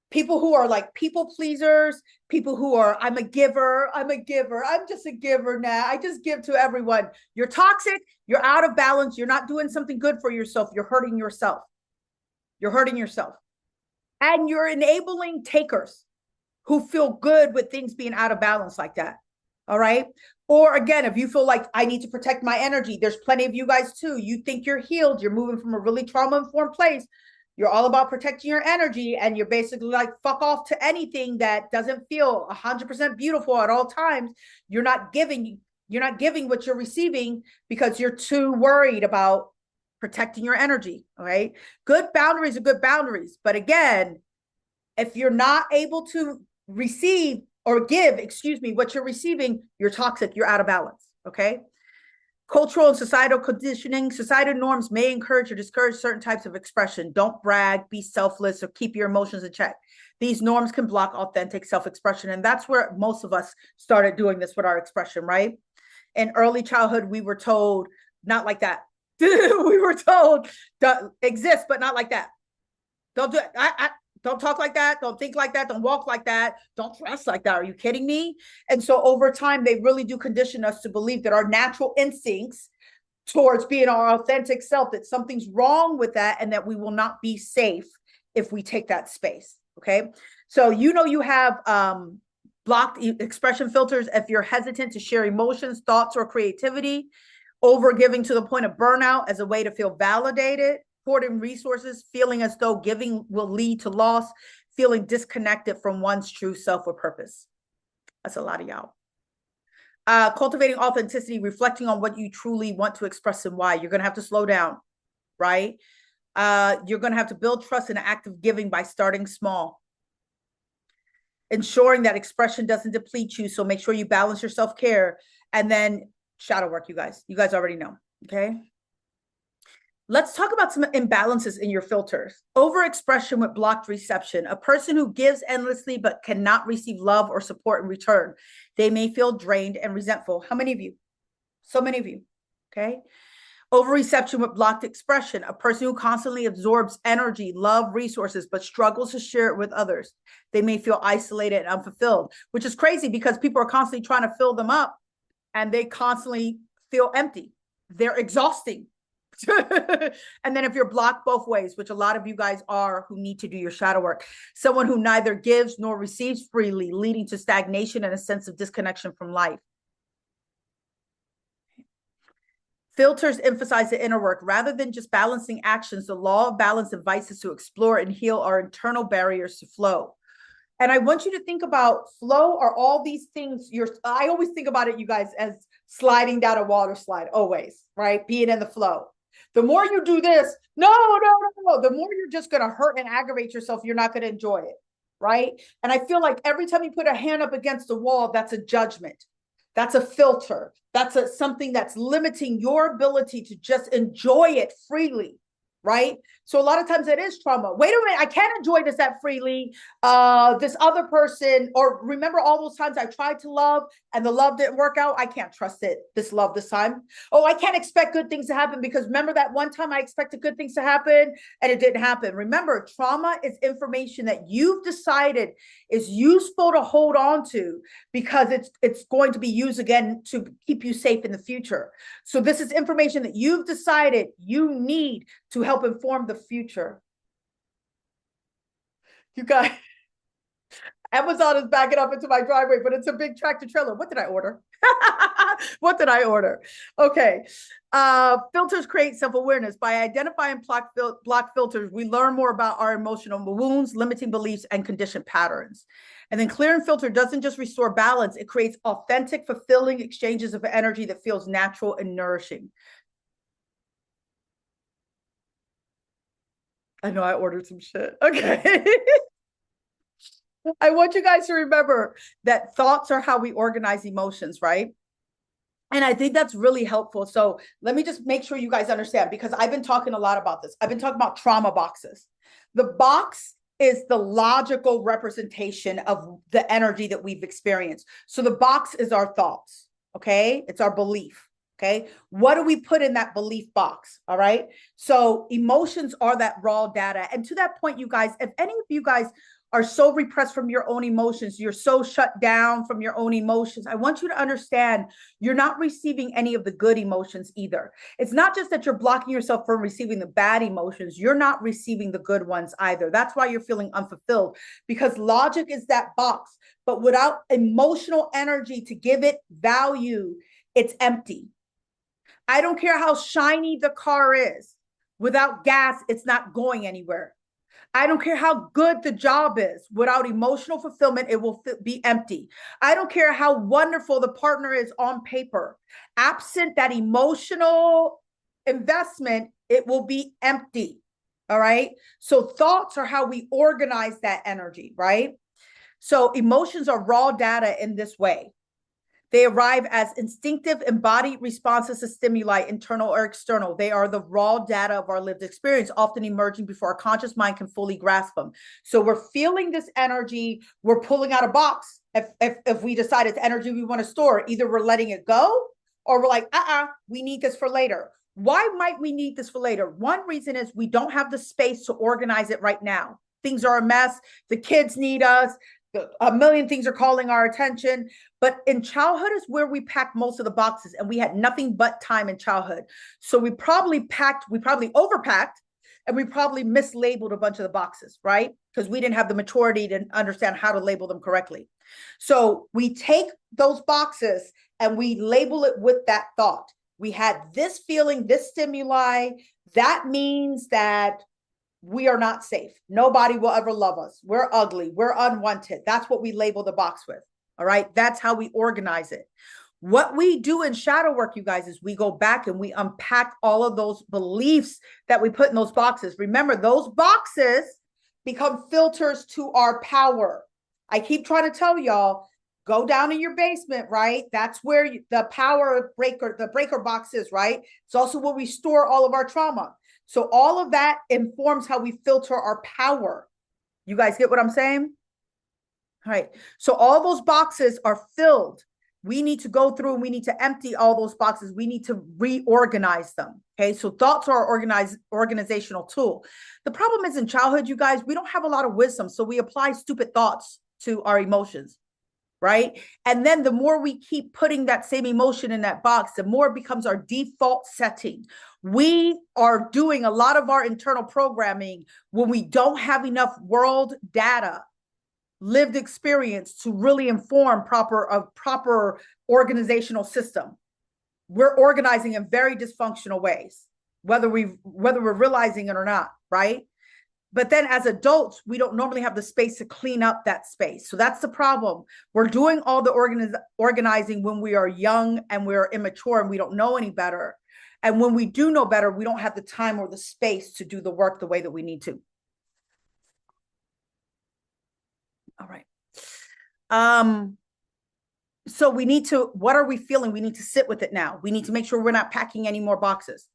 People who are like people pleasers, people who are, I'm a giver, I'm just a giver now, I just give to everyone. You're toxic, you're out of balance, you're not doing something good for yourself, you're hurting yourself. You're hurting yourself. And you're enabling takers who feel good with things being out of balance like that. All right. Or again, if you feel like I need to protect my energy, there's plenty of you guys too. You think you're healed, you're moving from a really trauma-informed place. You're all about protecting your energy, and you're basically like, fuck off to anything that doesn't feel 100% beautiful at all times. You're not giving what you're receiving because you're too worried about protecting your energy. All right. Good boundaries are good boundaries. But again, if you're not able to receive or give, what you're receiving, you're toxic, you're out of balance. Okay. Cultural and societal conditioning, societal norms may encourage or discourage certain types of expression. Don't brag, be selfless, or keep your emotions in check. These norms can block authentic self-expression. And that's where most of us started doing this with our expression, right? In early childhood, we were told, not like that. We were told, exist, but not like that. Don't do it. Don't talk like that. Don't think like that. Don't walk like that. Don't dress like that. Are you kidding me? And so over time, they really do condition us to believe that our natural instincts towards being our authentic self, that something's wrong with that, and that we will not be safe if we take that space. Okay. So, you have blocked expression filters if you're hesitant to share emotions, thoughts, or creativity, over giving to the point of burnout as a way to feel validated, hoarding resources, feeling as though giving will lead to loss, feeling disconnected from one's true self or purpose. That's a lot of y'all. Cultivating authenticity, reflecting on what you truly want to express and why. You're going to have to slow down, right? You're going to have to build trust in the act of giving by starting small. Ensuring that expression doesn't deplete you. So make sure you balance your self-care, and then shadow work, you guys. You guys already know, okay? Let's talk about some imbalances in your filters. Overexpression with blocked reception. A person who gives endlessly but cannot receive love or support in return. They may feel drained and resentful. How many of you? So many of you, okay? Overreception with blocked expression. A person who constantly absorbs energy, love, resources, but struggles to share it with others. They may feel isolated and unfulfilled, which is crazy because people are constantly trying to fill them up and they constantly feel empty. They're exhausting. And then if you're blocked both ways, which a lot of you guys are who need to do your shadow work, someone who neither gives nor receives freely, leading to stagnation and a sense of disconnection from life. Filters emphasize the inner work. Rather than just balancing actions, the law of balance invites us to explore and heal our internal barriers to flow. And I want you to think about flow are all these things. I always think about it, you guys, as sliding down a water slide, always, right? Being in the flow. The more you do this, no, the more you're just going to hurt and aggravate yourself. You're not going to enjoy it, right? And I feel like every time you put a hand up against the wall, that's a judgment. That's a filter. That's something that's limiting your ability to just enjoy it freely, right? So a lot of times it is trauma. Wait a minute, I can't enjoy this that freely. This other person, or remember all those times I tried to love and the love didn't work out. I can't trust it, this love this time. Oh, I can't expect good things to happen because remember that one time I expected good things to happen and it didn't happen. Remember, trauma is information that you've decided is useful to hold on to because it's going to be used again to keep you safe in the future. So this is information that you've decided you need to help inform the future. You guys, Amazon is backing up into my driveway, but it's a big tractor trailer. What did I order? What did I order? Okay. Filters create self-awareness. By identifying block filters, we learn more about our emotional wounds, limiting beliefs, and conditioned patterns. And then clear and filter doesn't just restore balance, it creates authentic, fulfilling exchanges of energy that feels natural and nourishing. I know I ordered some shit. Okay. I want you guys to remember that thoughts are how we organize emotions, right? And I think that's really helpful. So let me just make sure you guys understand, because I've been talking a lot about this. I've been talking about trauma boxes. The box is the logical representation of the energy that we've experienced. So the box is our thoughts, okay? It's our belief, okay? What do we put in that belief box, all right? So emotions are that raw data. And to that point, you guys, if any of you guys are so repressed from your own emotions, you're so shut down from your own emotions, I want you to understand you're not receiving any of the good emotions either. It's not just that you're blocking yourself from receiving the bad emotions, you're not receiving the good ones either. That's why you're feeling unfulfilled, because logic is that box, but without emotional energy to give it value, it's empty. I don't care how shiny the car is. Without gas, it's not going anywhere. I don't care how good the job is. Without emotional fulfillment, it will be empty. I don't care how wonderful the partner is on paper. Absent that emotional investment, it will be empty. All right. So thoughts are how we organize that energy, right? So emotions are raw data in this way. They arrive as instinctive embodied responses to stimuli, internal or external. They are the raw data of our lived experience, often emerging before our conscious mind can fully grasp them. So we're feeling this energy, we're pulling out a box. If we decide it's energy we want to store, either we're letting it go or we're like, we need this for later. Why might we need this for later? One reason is we don't have the space to organize it right now. Things are a mess. The kids need us. A million things are calling our attention. But in childhood is where we packed most of the boxes, and we had nothing but time in childhood. So we probably overpacked, and we probably mislabeled a bunch of the boxes, right? Because we didn't have the maturity to understand how to label them correctly. So we take those boxes and we label it with that thought. We had this feeling, this stimuli. That means that we are not safe. Nobody will ever love us. We're ugly. We're unwanted. That's what we label the box with. All right. That's how we organize it. What we do in shadow work, you guys, is we go back and we unpack all of those beliefs that we put in those boxes. Remember, those boxes become filters to our power. I keep trying to tell y'all, go down in your basement, right? That's where the power breaker, the breaker box is, right? It's also where we store all of our trauma. So all of that informs how we filter our power. You guys get what I'm saying? All right. So all those boxes are filled. We need to go through and we need to empty all those boxes. We need to reorganize them. Okay. So thoughts are our organizational tool. The problem is in childhood, you guys, we don't have a lot of wisdom. So we apply stupid thoughts to our emotions. Right. And then the more we keep putting that same emotion in that box, the more it becomes our default setting. We are doing a lot of our internal programming when we don't have enough world data, lived experience to really inform proper organizational system. We're organizing in very dysfunctional ways, whether we're realizing it or not, right? But then as adults, we don't normally have the space to clean up that space. So that's the problem. We're doing all the organizing when we are young and we're immature and we don't know any better. And when we do know better, we don't have the time or the space to do the work the way that we need to. All right. So we need to, what are we feeling? We need to sit with it now. We need to make sure we're not packing any more boxes.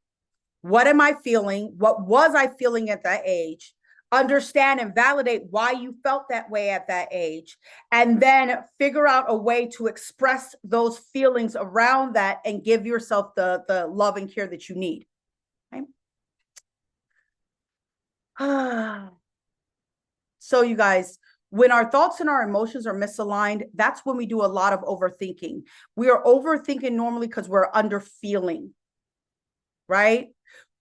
What am I feeling? What was I feeling at that age? Understand and validate why you felt that way at that age, and then figure out a way to express those feelings around that and give yourself the love and care that you need. Right? So you guys, when our thoughts and our emotions are misaligned, that's when we do a lot of overthinking. We are overthinking normally because we're under feeling, right?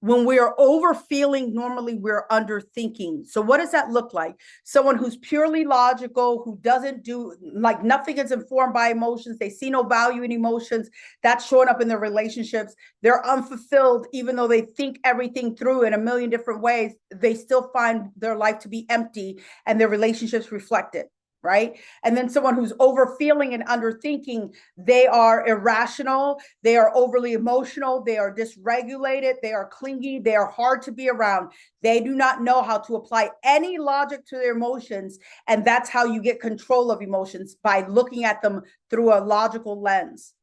When we are overfeeling, normally we're underthinking. So what does that look like? Someone who's purely logical, who doesn't do, like, nothing is informed by emotions. They see no value in emotions. That's showing up in their relationships. They're unfulfilled, even though they think everything through in a million different ways. They still find their life to be empty, and their relationships reflect it. Right? And then someone who's overfeeling and underthinking, they are irrational, they are overly emotional, they are dysregulated, they are clingy, they are hard to be around. They do not know how to apply any logic to their emotions. And that's how you get control of emotions, by looking at them through a logical lens,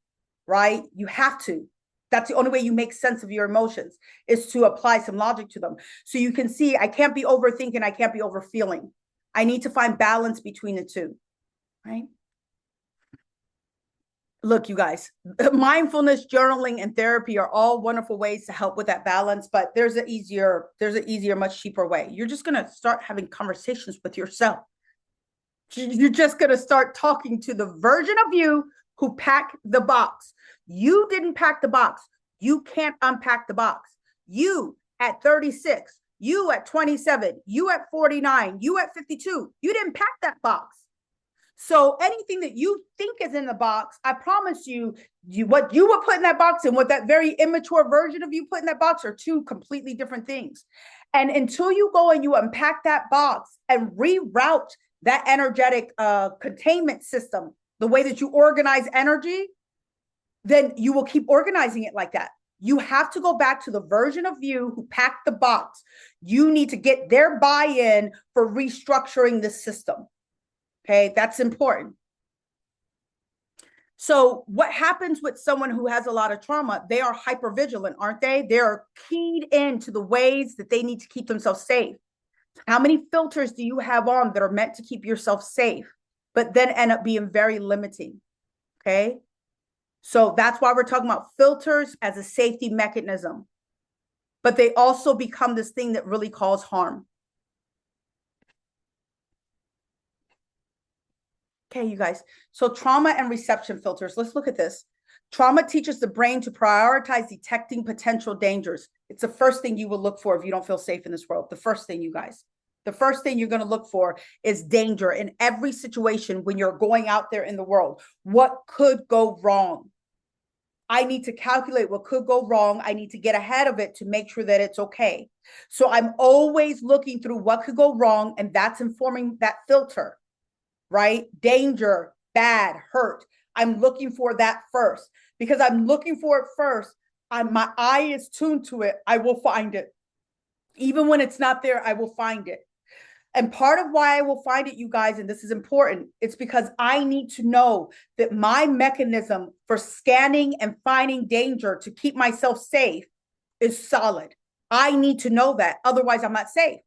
right? You have to. That's the only way you make sense of your emotions, is to apply some logic to them. So you can see, I can't be overthinking, I can't be overfeeling. I need to find balance between the two, right? Look, you guys, mindfulness, journaling, and therapy are all wonderful ways to help with that balance, but there's an easier, much cheaper way. You're just going to start having conversations with yourself. You're just going to start talking to the version of you who packed the box. You didn't pack the box. You can't unpack the box. You at 36, you at 27, you at 49, you at 52, you didn't pack that box. So anything that you think is in the box, I promise you, what you would put in that box and what that very immature version of you put in that box are two completely different things. And until you go and you unpack that box and reroute that energetic containment system, the way that you organize energy, then you will keep organizing it like that. You have to go back to the version of you who packed the box. You need to get their buy-in for restructuring the system. Okay, that's important. So what happens with someone who has a lot of trauma? They are hypervigilant, aren't they? They're keyed into the ways that they need to keep themselves safe. How many filters do you have on that are meant to keep yourself safe, but then end up being very limiting? Okay. So that's why we're talking about filters as a safety mechanism, but they also become this thing that really cause harm. Okay, you guys. So trauma and reception filters. Let's look at this. Trauma teaches the brain to prioritize detecting potential dangers. It's the first thing you will look for if you don't feel safe in this world. The first thing, you guys. The first thing you're going to look for is danger in every situation when you're going out there in the world. What could go wrong? I need to calculate what could go wrong. I need to get ahead of it to make sure that it's okay. So I'm always looking through what could go wrong, and that's informing that filter, right? Danger, bad, hurt. I'm looking for that first, because I'm looking for it first. My eye is tuned to it. I will find it. Even when it's not there, I will find it. And part of why I will find it, you guys, and this is important, it's because I need to know that my mechanism for scanning and finding danger to keep myself safe is solid. I need to know that. Otherwise, I'm not safe.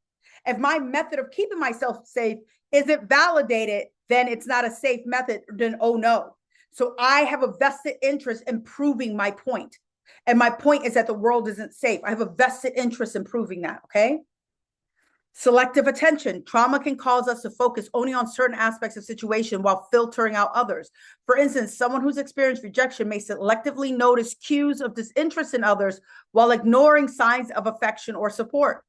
If my method of keeping myself safe isn't validated, then it's not a safe method. Then, oh no. So I have a vested interest in proving my point. And my point is that the world isn't safe. I have a vested interest in proving that, okay? Selective attention. Trauma can cause us to focus only on certain aspects of situation while filtering out others. For instance, someone who's experienced rejection may selectively notice cues of disinterest in others while ignoring signs of affection or support.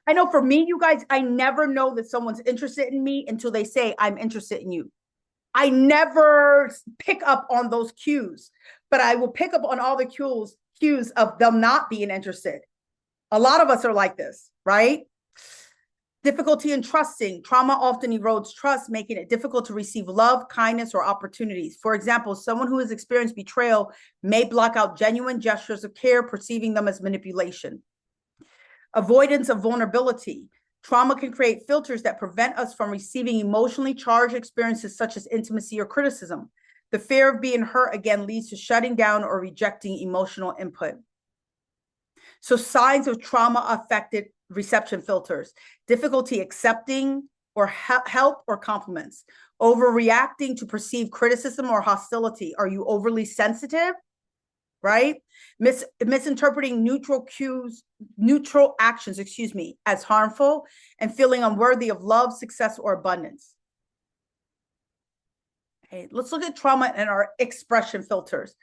I know for me, you guys, I never know that someone's interested in me until they say, I'm interested in you. I never pick up on those cues, but I will pick up on all the cues of them not being interested. A lot of us are like this, right? Difficulty in trusting. Trauma often erodes trust, making it difficult to receive love, kindness, or opportunities. For example, someone who has experienced betrayal may block out genuine gestures of care, perceiving them as manipulation. Avoidance of vulnerability. Trauma can create filters that prevent us from receiving emotionally charged experiences such as intimacy or criticism. The fear of being hurt again leads to shutting down or rejecting emotional input. So signs of trauma affected reception filters: difficulty accepting or help or compliments, overreacting to perceived criticism or hostility. Are you overly sensitive? Right? Misinterpreting neutral actions, as harmful, and feeling unworthy of love, success, or abundance. Okay, let's look at trauma and our expression filters.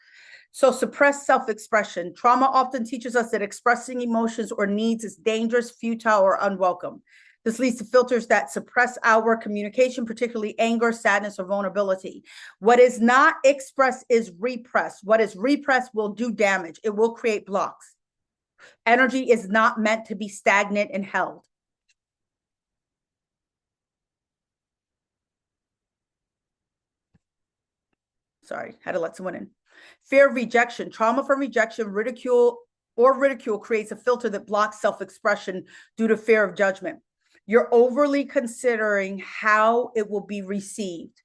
So suppressed self-expression. Trauma often teaches us that expressing emotions or needs is dangerous, futile, or unwelcome. This leads to filters that suppress outward communication, particularly anger, sadness, or vulnerability. What is not expressed is repressed. What is repressed will do damage. It will create blocks. Energy is not meant to be stagnant and held. Sorry, had to let someone in. Fear of rejection. Trauma from rejection, ridicule creates a filter that blocks self-expression due to fear of judgment. You're overly considering how it will be received.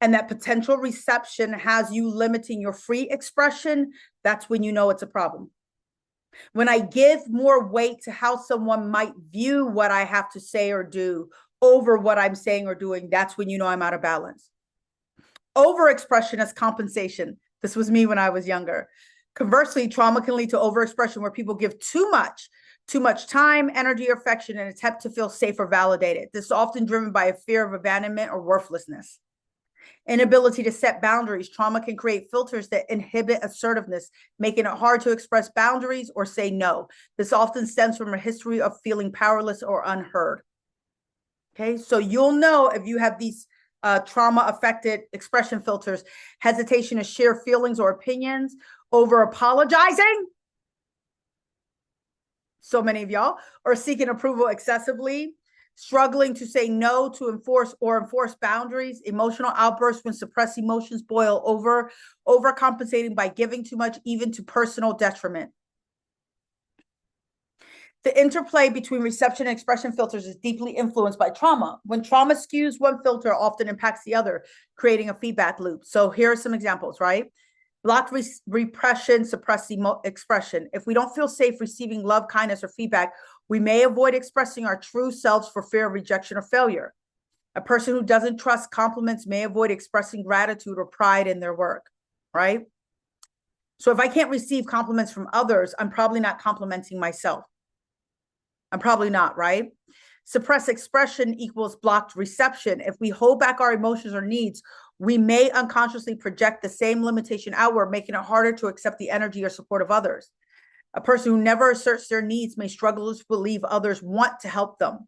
And that potential reception has you limiting your free expression. That's when you know it's a problem. When I give more weight to how someone might view what I have to say or do over what I'm saying or doing, that's when you know I'm out of balance. Overexpression as compensation. This was me when I was younger. Conversely, trauma can lead to overexpression where people give too much time, energy, or affection in an attempt to feel safe or validated. This is often driven by a fear of abandonment or worthlessness. Inability to set boundaries. Trauma can create filters that inhibit assertiveness, making it hard to express boundaries or say no. This often stems from a history of feeling powerless or unheard. Okay, so you'll know if you have these trauma-affected expression filters: hesitation to share feelings or opinions, over apologizing, so many of y'all, or seeking approval excessively, struggling to say no to enforce boundaries, emotional outbursts when suppressed emotions boil over, overcompensating by giving too much, even to personal detriment. The interplay between reception and expression filters is deeply influenced by trauma. When trauma skews one filter, often impacts the other, creating a feedback loop. So here are some examples, right? Blocked repression, suppressed expression. If we don't feel safe receiving love, kindness, or feedback, we may avoid expressing our true selves for fear of rejection or failure. A person who doesn't trust compliments may avoid expressing gratitude or pride in their work, right? So if I can't receive compliments from others, I'm probably not complimenting myself. I'm probably not, right? Suppressed expression equals blocked reception. If we hold back our emotions or needs, we may unconsciously project the same limitation outward, making it harder to accept the energy or support of others. A person who never asserts their needs may struggle to believe others want to help them,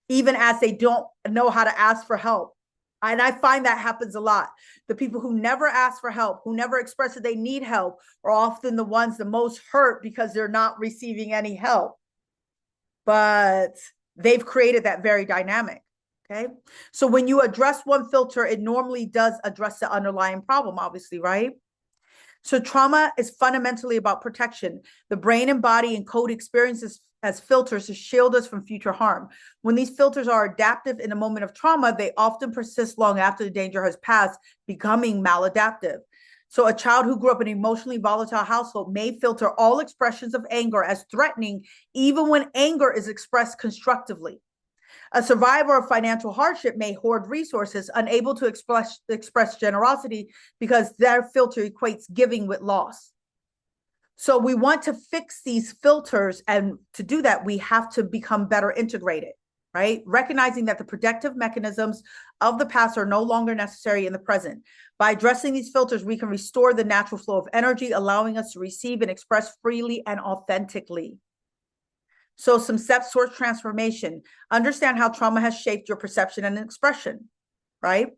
even as they don't know how to ask for help. And I find that happens a lot. The people who never ask for help, who never express that they need help, are often the ones the most hurt because they're not receiving any help. But they've created that very dynamic. Okay. So when you address one filter, it normally does address the underlying problem, obviously, right? So trauma is fundamentally about protection. The brain and body encode experiences as filters to shield us from future harm. When these filters are adaptive in a moment of trauma, they often persist long after the danger has passed, becoming maladaptive. So a child who grew up in an emotionally volatile household may filter all expressions of anger as threatening, even when anger is expressed constructively. A survivor of financial hardship may hoard resources, unable to express generosity because their filter equates giving with loss. So we want to fix these filters, and to do that, we have to become better integrated, right? Recognizing that the protective mechanisms of the past are no longer necessary in the present. By addressing these filters, we can restore the natural flow of energy, allowing us to receive and express freely and authentically. So some steps towards transformation: understand how trauma has shaped your perception and expression, right?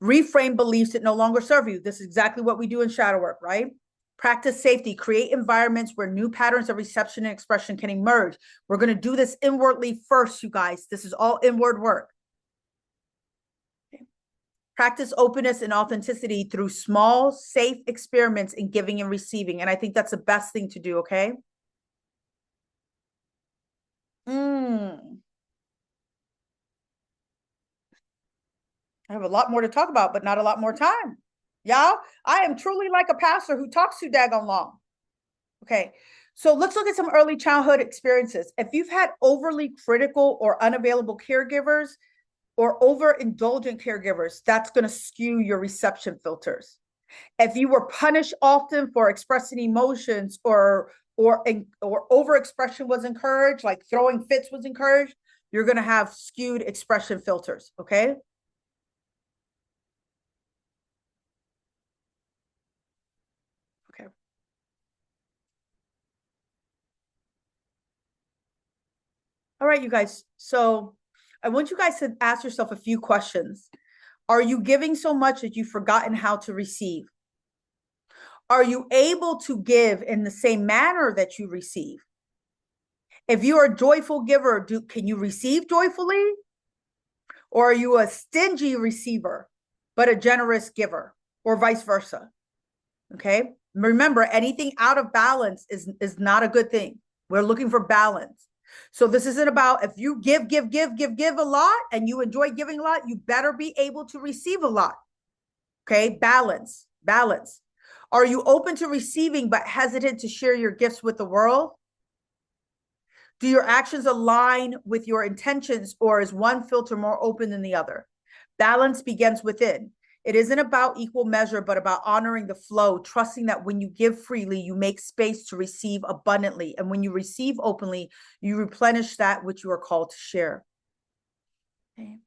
Reframe beliefs that no longer serve you. This is exactly what we do in shadow work, right? Practice safety. Create environments where new patterns of reception and expression can emerge. We're going to do this inwardly first, you guys. This is all inward work. Okay. Practice openness and authenticity through small, safe experiments in giving and receiving. And I think that's the best thing to do, okay? I have a lot more to talk about, but not a lot more time. Y'all, I am truly like a pastor who talks too daggone long. Okay, so let's look at some early childhood experiences. If you've had overly critical or unavailable caregivers or overindulgent caregivers, that's going to skew your reception filters. If you were punished often for expressing emotions or overexpression was encouraged, like throwing fits was encouraged, you're going to have skewed expression filters. Okay. Okay. All right, you guys. So I want you guys to ask yourself a few questions. Are you giving so much that you've forgotten how to receive? Are you able to give in the same manner that you receive? If you are a joyful giver, can you receive joyfully? Or are you a stingy receiver, but a generous giver, or vice versa? Okay. Remember, anything out of balance is not a good thing. We're looking for balance. So this isn't about if you give a lot and you enjoy giving a lot, you better be able to receive a lot. Okay. Balance. Are you open to receiving but hesitant to share your gifts with the world? Do your actions align with your intentions, or is one filter more open than the other? Balance begins within. It isn't about equal measure, but about honoring the flow, trusting that when you give freely, you make space to receive abundantly. And when you receive openly, you replenish that which you are called to share. Okay.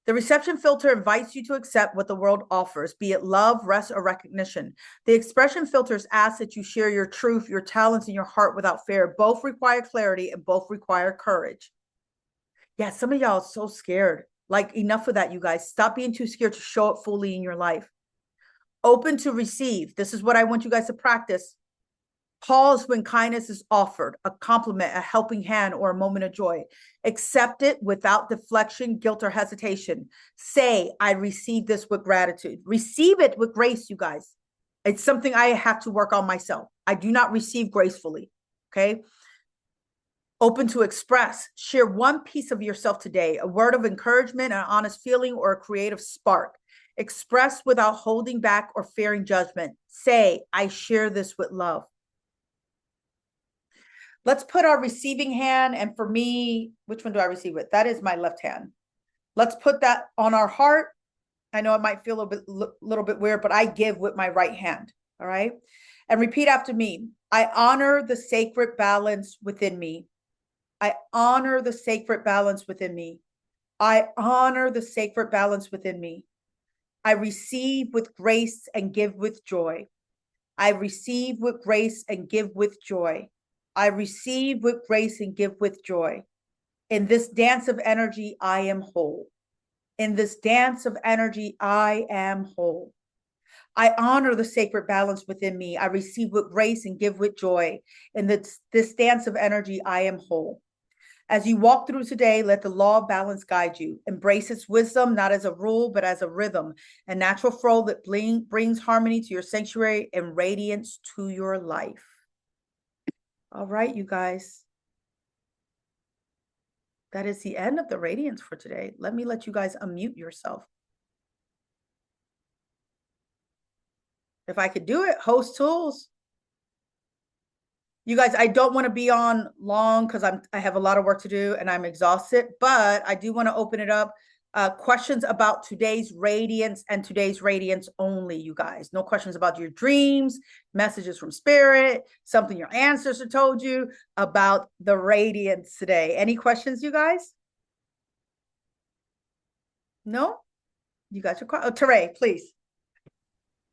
The reception filter invites you to accept what the world offers, be it love, rest, or recognition. The expression filters ask that you share your truth, your talents, and your heart without fear. Both require clarity and both require courage. Yeah, some of y'all are so scared. Like, enough of that, you guys. Stop being too scared to show it fully in your life. Open to receive. This is what I want you guys to practice. Pause when kindness is offered, a compliment, a helping hand, or a moment of joy. Accept it without deflection, guilt, or hesitation. Say, I receive this with gratitude. Receive it with grace, you guys. It's something I have to work on myself. I do not receive gracefully. Okay. Open to express. Share one piece of yourself today, a word of encouragement, an honest feeling, or a creative spark. Express without holding back or fearing judgment. Say, I share this with love. Let's put our receiving hand, and for me, which one do I receive with? That is my left hand. Let's put that on our heart. I know it might feel a little bit weird, but I give with my right hand. All right. And repeat after me. I honor the sacred balance within me. I honor the sacred balance within me. I honor the sacred balance within me. I receive with grace and give with joy. I receive with grace and give with joy. I receive with grace and give with joy. In this dance of energy, I am whole. In this dance of energy, I am whole. I honor the sacred balance within me. I receive with grace and give with joy. In this dance of energy, I am whole. As you walk through today, let the law of balance guide you. Embrace its wisdom, not as a rule, but as a rhythm, a natural flow that brings harmony to your sanctuary and radiance to your life. All right, you guys. That is the end of the radiance for today. Let you guys unmute yourself. If I could do it, host tools. You guys, I don't want to be on long because I have a lot of work to do and I'm exhausted, but I do want to open it up. Questions about today's radiance and today's radiance only, you guys. No questions about your dreams, messages from spirit, something your ancestors told you about the radiance today. Any questions, you guys? No? You got your question. Oh, Teray, please.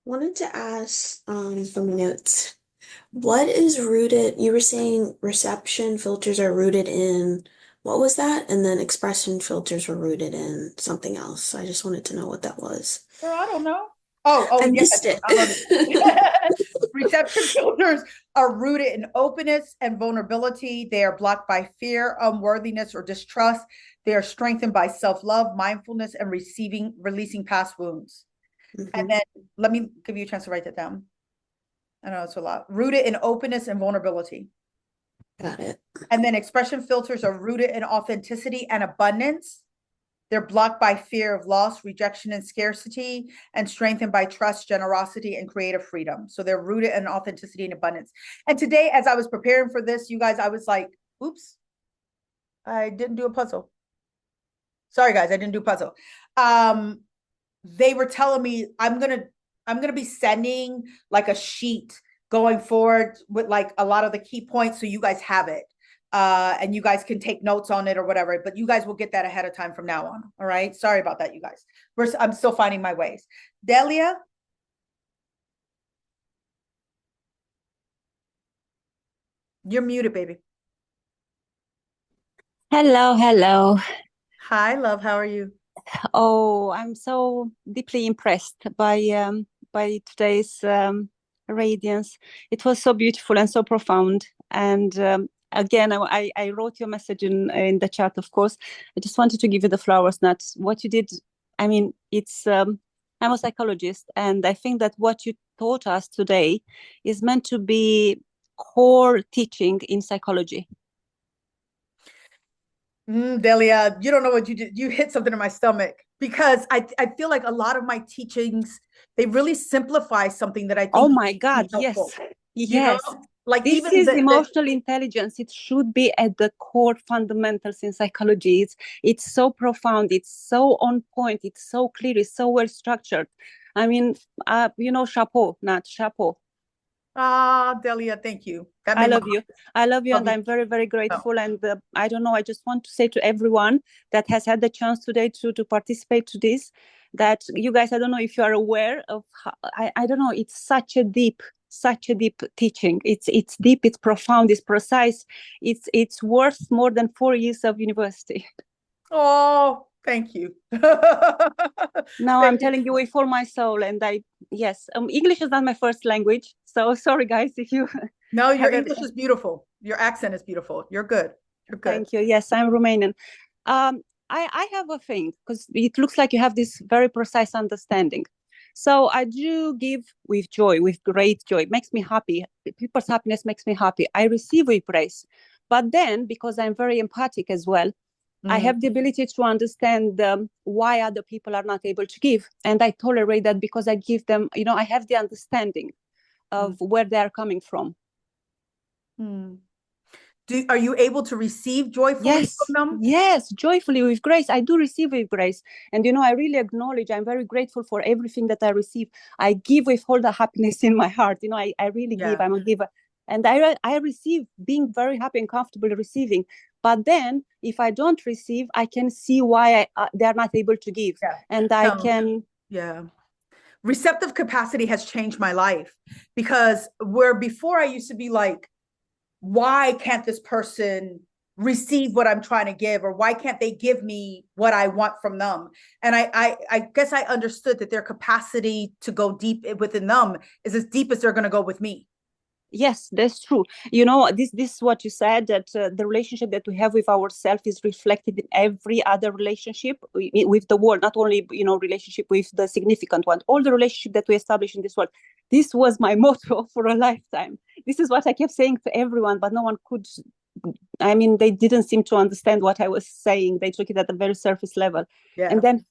Wanted to ask from notes, what is rooted? You were saying reception filters are rooted in what was that? And then expression filters were rooted in something else. So I just wanted to know what that was. Girl, I don't know. Oh, I yes, missed it. I wrote it. Reception filters are rooted in openness and vulnerability. They are blocked by fear, unworthiness, or distrust. They are strengthened by self-love, mindfulness, and releasing past wounds. And then let me give you a chance to write that down. I know it's a lot. Rooted in openness and vulnerability. Got it. And then expression filters are rooted in authenticity and abundance. They're blocked by fear of loss, rejection, and scarcity, and strengthened by trust, generosity, and creative freedom. So they're rooted in authenticity and abundance. And today, as I was preparing for this, you guys, I was like, oops, I didn't do a puzzle. Sorry, guys, I didn't do a puzzle. They were telling me I'm gonna be sending like a sheet going forward with like a lot of the key points so you guys have it. And you guys can take notes on it or whatever, but you guys will get that ahead of time from now on. All right. Sorry about that, you guys. I'm still finding my ways. Delia, you're muted, baby. Hello, hello. Hi, love. How are you? Oh, I'm so deeply impressed by today's radiance. It was so beautiful and so profound. And again, I wrote your message in the chat, of course. I just wanted to give you the flowers, Nat. What you did, I mean, I'm a psychologist, and I think that what you taught us today is meant to be core teaching in psychology. Delia, you don't know what you did. You hit something in my stomach because I feel like a lot of my teachings, they really simplify something that I Oh think my is God, helpful. yes, You know, yes. like This even is the emotional intelligence. It should be at the core fundamentals in psychology. It's so profound. It's so on point. It's so clear. It's so well structured. I mean, chapeau, Nat, chapeau. Delia, thank you. That I made my love you. I love you, love and you. I'm very, very Oh. grateful. And I don't know. I just want to say to everyone that has had the chance today to participate to this, that you guys, I don't know if you are aware of. How, I don't know. It's such a deep teaching. It's deep. It's profound. It's precise. It's worth more than 4 years of university. Oh, thank you. Now Thank I'm you. telling you with all my soul, and yes, English is not my first language, so sorry guys if you No, your have a. English is beautiful. Your accent is beautiful. You're good. You're good. Thank you. Yes, I'm Romanian. I have a thing because it looks like you have this very precise understanding. So I do give with joy, with great joy. It makes me happy. People's happiness makes me happy. I receive with praise. But then, because I'm very empathic as well, I Mm. have the ability to understand why other people are not able to give. And I tolerate that because I give them, I have the understanding of Mm. where they are coming from. Mm. Are you able to receive joyfully from Yes, them? yes, joyfully with grace. I do receive with grace. And, I really acknowledge, I'm very grateful for everything that I receive. I give with all the happiness in my heart. I really give, Yeah. I'm a giver. And I receive being very happy and comfortable receiving. But then if I don't receive, I can see why they're not able to give. Yeah. And I No. can, Yeah. Receptive capacity has changed my life because where before I used to be like, why can't this person receive what I'm trying to give, or why can't they give me what I want from them? And I guess I understood that their capacity to go deep within them is as deep as they're going to go with me. yes, that's true. This is what you said, that the relationship that we have with ourselves is reflected in every other relationship with the world, not only, relationship with the significant one, all the relationship that we establish in this world. This was my motto for a lifetime. This is what I kept saying to everyone, but no one could. I mean, they didn't seem to understand what I was saying. They took it at a very surface level. Yeah. And then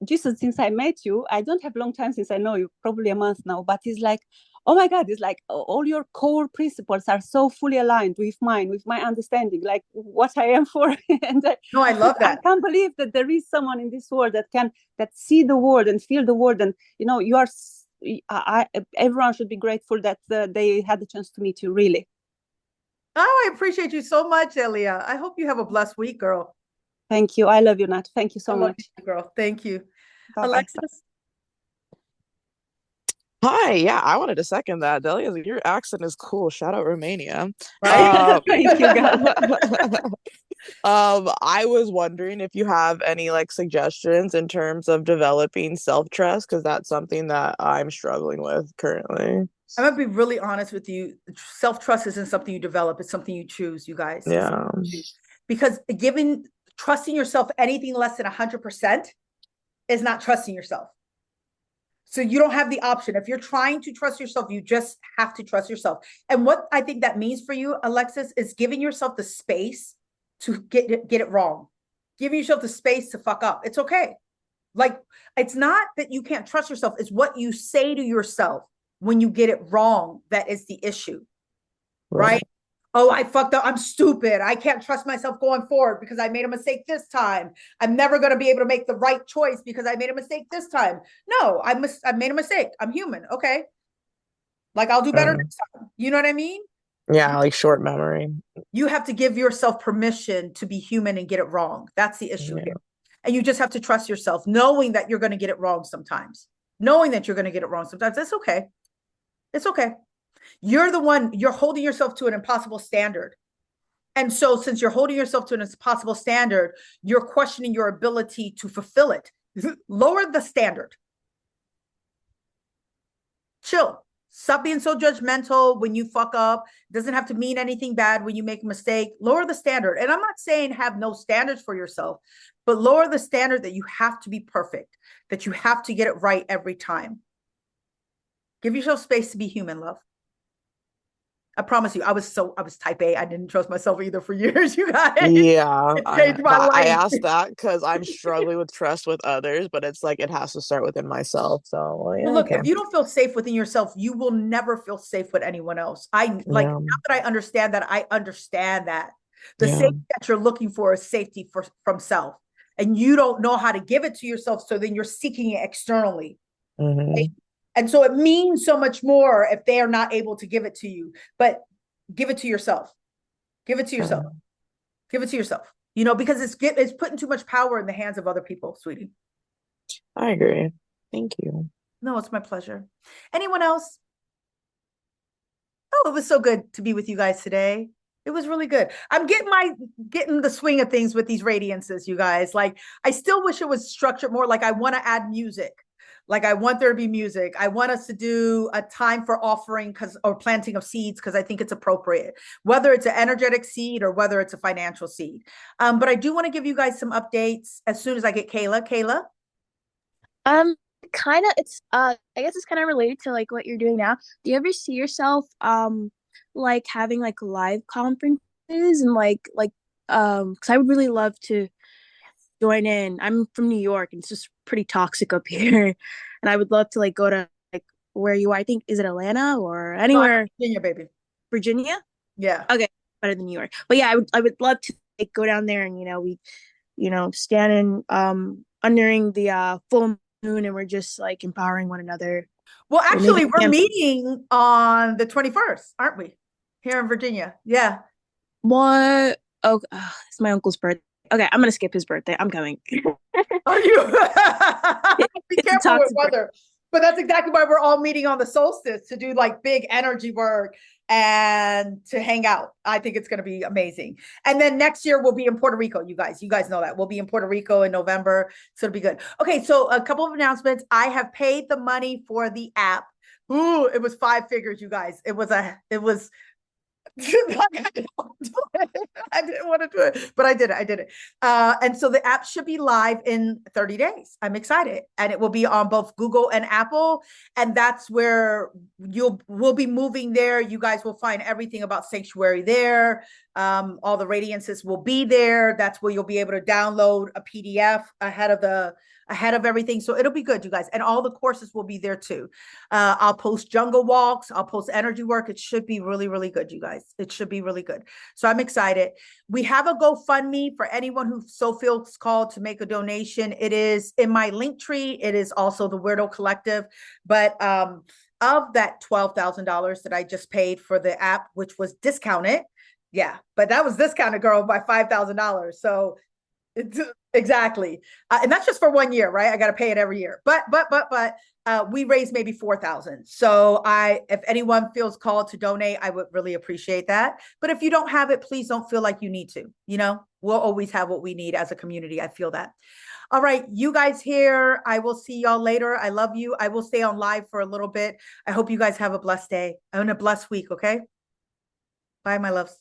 Jesus, since I met you, I don't have long time since I know you, probably a month now, but it's like, oh my God, it's like all your core principles are so fully aligned with mine, with my understanding, like what I am for. And No, I love I that. can't believe that there is someone in this world that see the world and feel the world. And, you are, everyone should be grateful that they had the chance to meet you, really. Oh, I appreciate you so much, Elia. I hope you have a blessed week, girl. Thank you. I love you, Nat. Thank you I so love you, much. girl. Thank you. Bye-bye. Alexis? Hi, yeah, I wanted to second that. Delia, your accent is cool. Shout out Romania. Right? Thank you, guys. I was wondering if you have any like suggestions in terms of developing self-trust, because that's something that I'm struggling with currently. I'm gonna be really honest with you. Self-trust isn't something you develop, it's something you choose, you guys. Yeah. Because giving trusting yourself anything less than 100% is not trusting yourself. So you don't have the option. If you're trying to trust yourself, you just have to trust yourself. And what I think that means for you, Alexis, is giving yourself the space to get it wrong. Giving yourself the space to fuck up. It's okay. Like, it's not that you can't trust yourself. It's what you say to yourself when you get it wrong that is the issue, right? Oh, I fucked up. I'm stupid. I can't trust myself going forward because I made a mistake this time. I'm never going to be able to make the right choice because I made a mistake this time. No, I made a mistake. I'm human. Okay. Like, I'll do better next time. You know what I mean? Yeah, like short memory. You have to give yourself permission to be human and get it wrong. That's the issue Yeah. here. And you just have to trust yourself, knowing that you're going to get it wrong sometimes. Knowing that you're going to get it wrong sometimes. That's okay. It's okay. You're the one, you're holding yourself to an impossible standard. And so, since you're holding yourself to an impossible standard, you're questioning your ability to fulfill it. Lower the standard. Chill. Stop being so judgmental when you fuck up. It doesn't have to mean anything bad when you make a mistake. Lower the standard. And I'm not saying have no standards for yourself, but lower the standard that you have to be perfect, that you have to get it right every time. Give yourself space to be human, love. I promise you, I was type A. I didn't trust myself either for years, you guys. Yeah, It changed my life. I asked that because I'm struggling with trust with others, but it's like it has to start within myself. So, well, yeah, Well, look, okay. if you don't feel safe within yourself, you will never feel safe with anyone else. Now that I understand that the safety that you're looking for is safety from self, and you don't know how to give it to yourself. So then you're seeking it externally. Right? And so it means so much more if they are not able to give it to you, but give it to yourself. Give it to yourself. Give it to yourself, because it's putting too much power in the hands of other people, sweetie. I agree. Thank you. No, it's my pleasure. Anyone else? Oh, it was so good to be with you guys today. It was really good. I'm getting the swing of things with these radiances, you guys. Like, I still wish it was structured more. Like, I want to add music. Like, I want there to be music. I want us to do a time for offering or planting of seeds, because I think it's appropriate, whether it's an energetic seed or whether it's a financial seed. But I do want to give you guys some updates as soon as I get Kayla. Kayla? Kind of, it's I guess it's kind of related to like what you're doing now. Do you ever see yourself like having like live conferences and because I would really love to join in. I'm from New York and it's just pretty toxic up here. And I would love to like go to like where you are. I think, is it Atlanta or anywhere? Virginia, baby. Virginia? Yeah. Okay, better than New York. But yeah, I would love to like go down there and we stand in undering the full moon and we're just like empowering one another. Well, actually, we're meeting on the 21st, aren't we? Here in Virginia. Yeah. What? Oh, it's my uncle's birthday. Okay, I'm gonna skip his birthday. I'm coming. Are you? Be careful with weather. But that's exactly why we're all meeting on the solstice, to do like big energy work and to hang out. I think it's going to be amazing. And then next year we'll be in Puerto Rico, you guys. You guys know that. We'll be in Puerto Rico in November. So it'll be good. Okay, so a couple of announcements. I have paid the money for the app. Ooh, it was 5 figures, you guys. It was I didn't want to do it, but I did it. And so the app should be live in 30 days. I'm excited. And it will be on both Google and Apple. And that's where we'll be moving there. You guys will find everything about Sanctuary there. All the radiances will be there. That's where you'll be able to download a PDF ahead of everything. So it'll be good, you guys. And all the courses will be there too. I'll post jungle walks. I'll post energy work. It should be really, really good, you guys. It should be really good. So I'm excited. We have a GoFundMe for anyone who so feels called to make a donation. It is in my link tree. It is also the Weirdo Collective. But of that $12,000 that I just paid for the app, which was discounted, yeah, but that was discounted, girl, by $5,000. So exactly. And that's just for 1 year, right? I got to pay it every year. But we raised maybe 4,000. So if anyone feels called to donate, I would really appreciate that. But if you don't have it, please don't feel like you need to. We'll always have what we need as a community. I feel that. All right, you guys here. I will see y'all later. I love you. I will stay on live for a little bit. I hope you guys have a blessed day and a blessed week. Okay. Bye, my loves.